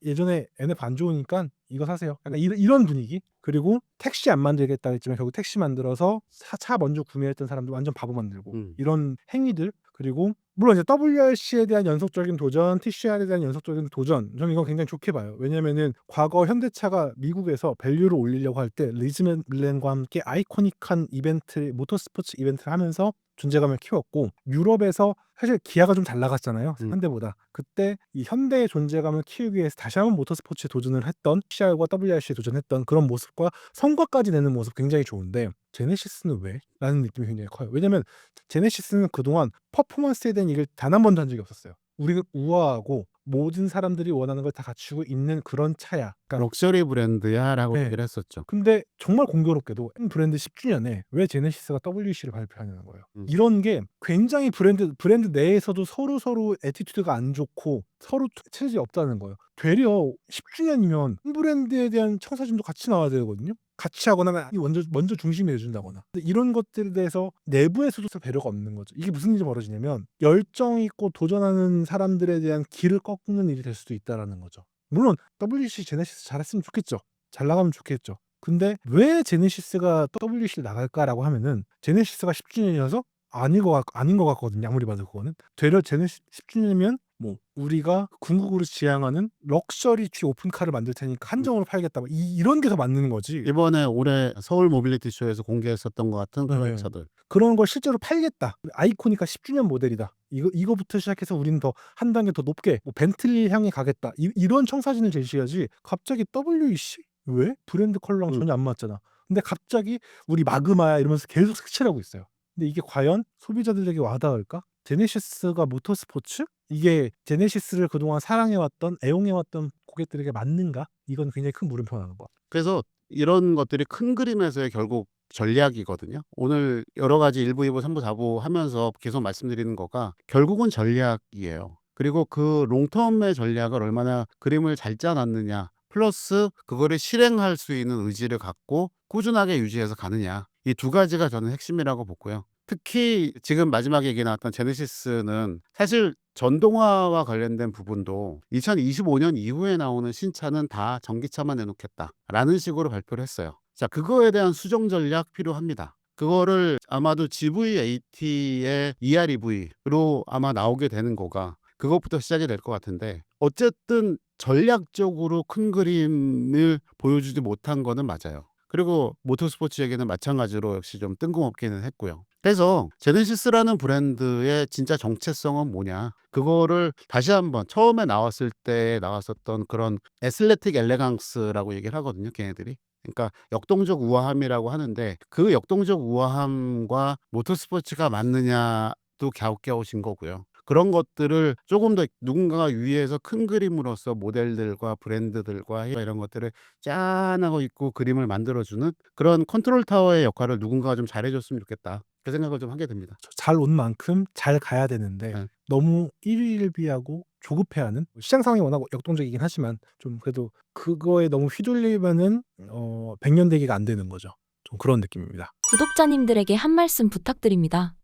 Speaker 2: 예전에 NF 안 좋으니까 이거 사세요. 약간 이런 분위기. 그리고 택시 안 만들겠다 했지만 결국 택시 만들어서 차 먼저 구매했던 사람들 완전 바보 만들고 이런 행위들. 그리고 물론 이제 WRC에 대한 연속적인 도전, TCR에 대한 연속적인 도전, 저는 이건 굉장히 좋게 봐요. 왜냐면은 과거 현대차가 미국에서 밸류를 올리려고 할 때 리즈 밀렌과 함께 아이코닉한 이벤트, 모터스포츠 이벤트를 하면서 존재감을 키웠고, 유럽에서 사실 기아가 좀 잘 나갔잖아요, 현대보다. 그때 이 현대의 존재감을 키우기 위해서 다시 한번 모터스포츠에 도전을 했던, TCR과 WRC에 도전했던 그런 모습과 성과까지 내는 모습 굉장히 좋은데, 제네시스는 왜? 라는 느낌이 굉장히 커요. 왜냐면 제네시스는 그동안 퍼포먼스에 대한 얘기를 단 한 번도 한 적이 없었어요. 우리는 우아하고 모든 사람들이 원하는 걸 다 갖추고 있는 그런 차야. 그러니까
Speaker 1: 럭셔리 브랜드야라고
Speaker 2: 네.
Speaker 1: 얘기를 했었죠.
Speaker 2: 근데 정말 공교롭게도 브랜드 10주년에 왜 제네시스가 WC를 발표하냐는 거예요.
Speaker 1: 음.
Speaker 2: 이런 게 굉장히 브랜드 내에서도 서로 애티튜드가 안 좋고 서로 체질이 없다는 거예요. 되려 10주년이면 한 브랜드에 대한 청사진도 같이 나와야 되거든요. 같이 하거나 먼저 중심이 돼준다거나. 근데 이런 것들에 대해서 내부에서도 배려가 없는 거죠. 이게 무슨 일이 벌어지냐면 열정 있고 도전하는 사람들에 대한 길을 꺾는 일이 될 수도 있다라는 거죠. 물론 WC 제네시스 잘했으면 좋겠죠. 잘 나가면 좋겠죠. 근데 왜 제네시스가 WC를 나갈까라고 하면은 제네시스가 10주년이라서 아닌 것 같거든요. 아무리 봐도 그거는. 되려 제네시스 10주년이면 뭐 우리가 궁극으로 지향하는 럭셔리 G 오픈카를 만들 테니까 한정으로 팔겠다. 이런 게 더 맞는 거지.
Speaker 1: 이번에 올해 서울 모빌리티 쇼에서 공개했었던 것 같은
Speaker 2: 네.
Speaker 1: 그런 차들.
Speaker 2: 그런 걸 실제로 팔겠다. 아이코니까 10주년 모델이다. 이거부터 시작해서 우리는 더 한 단계 더 높게 뭐 벤틀리 향해 가겠다. 이런 청사진을 제시하지. 갑자기 WEC? 왜? 브랜드 컬러랑 전혀 안 맞잖아. 근데 갑자기 우리 마그마야 이러면서 계속 색칠하고 있어요. 근데 이게 과연 소비자들에게 와닿을까? 제네시스가 모터스포츠? 이게 제네시스를 그동안 사랑해왔던, 애용해왔던 고객들에게 맞는가? 이건 굉장히 큰 물음표가 나는 것 같아요.
Speaker 1: 그래서 이런 것들이 큰 그림에서의 결국 전략이거든요. 오늘 여러 가지 1부, 2부, 3부, 4부 하면서 계속 말씀드리는 거가 결국은 전략이에요. 그리고 그 롱텀의 전략을 얼마나 그림을 잘 짜놨느냐, 플러스 그거를 실행할 수 있는 의지를 갖고 꾸준하게 유지해서 가느냐, 이 두 가지가 저는 핵심이라고 보고요. 특히 지금 마지막에 얘기 나왔던 제네시스는 사실 전동화와 관련된 부분도 2025년 이후에 나오는 신차는 다 전기차만 내놓겠다라는 식으로 발표를 했어요. 자, 그거에 대한 수정 전략 필요합니다. 그거를 아마도 GV80의 EREV로 아마 나오게 되는 거가 그것부터 시작이 될 것 같은데, 어쨌든 전략적으로 큰 그림을 보여주지 못한 거는 맞아요. 그리고 모터스포츠에게는 마찬가지로 역시 좀 뜬금없기는 했고요. 그래서 제네시스라는 브랜드의 진짜 정체성은 뭐냐, 그거를 다시 한번 처음에 나왔을 때 나왔었던 그런 애슬레틱 엘레강스라고 얘기를 하거든요, 걔네들이. 그러니까 역동적 우아함이라고 하는데, 그 역동적 우아함과 모터스포츠가 맞느냐도 갸웃갸웃인 거고요. 그런 것들을 조금 더 누군가가 위에서 큰 그림으로서 모델들과 브랜드들과 이런 것들을 짠하고 있고 그림을 만들어주는 그런 컨트롤 타워의 역할을 누군가가 좀 잘해줬으면 좋겠다, 그 생각을 좀 하게 됩니다.
Speaker 2: 잘 온 만큼 잘 가야 되는데
Speaker 1: 네.
Speaker 2: 너무 일희일비하고 조급해하는, 시장 상황이 워낙 역동적이긴 하지만 좀 그래도 그거에 너무 휘둘리면은 100년 대기가 안 되는 거죠. 좀 그런 느낌입니다.
Speaker 3: 구독자님들에게 한 말씀 부탁드립니다.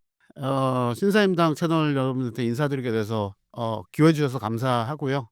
Speaker 1: 신사임당 채널 여러분들한테 인사드리게 돼서 기회 주셔서 감사하고요.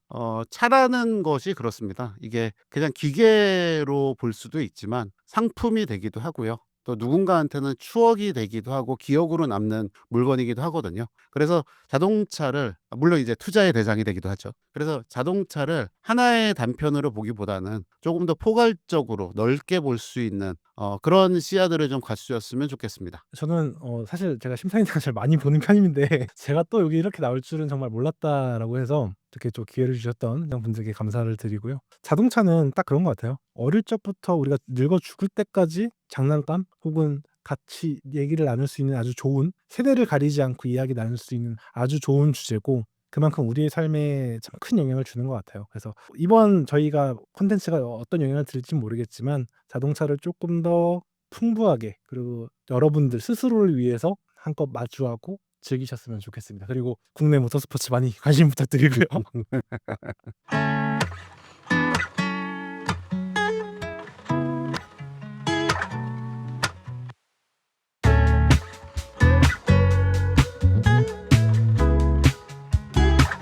Speaker 1: 차라는 것이 그렇습니다. 이게 그냥 기계로 볼 수도 있지만 상품이 되기도 하고요. 또 누군가한테는 추억이 되기도 하고 기억으로 남는 물건이기도 하거든요. 그래서 자동차를, 물론 이제 투자의 대상이 되기도 하죠. 그래서 자동차를 하나의 단편으로 보기보다는 조금 더 포괄적으로 넓게 볼 수 있는 그런 시야들을 좀 갖추셨으면 좋겠습니다.
Speaker 2: 저는 사실 제가 심사위원을 잘 많이 보는 편인데 제가 또 여기 이렇게 나올 줄은 정말 몰랐다라고 해서 이렇게 좀 기회를 주셨던 분들께 감사를 드리고요. 자동차는 딱 그런 것 같아요. 어릴 적부터 우리가 늙어 죽을 때까지 장난감 혹은 같이 얘기를 나눌 수 있는 아주 좋은, 세대를 가리지 않고 이야기 나눌 수 있는 아주 좋은 주제고, 그만큼 우리의 삶에 참 큰 영향을 주는 것 같아요. 그래서 이번 저희가 콘텐츠가 어떤 영향을 줄지 모르겠지만 자동차를 조금 더 풍부하게, 그리고 여러분들 스스로를 위해서 한껏 마주하고 즐기셨으면 좋겠습니다. 그리고 국내 모터스포츠 많이 관심 부탁드리고요.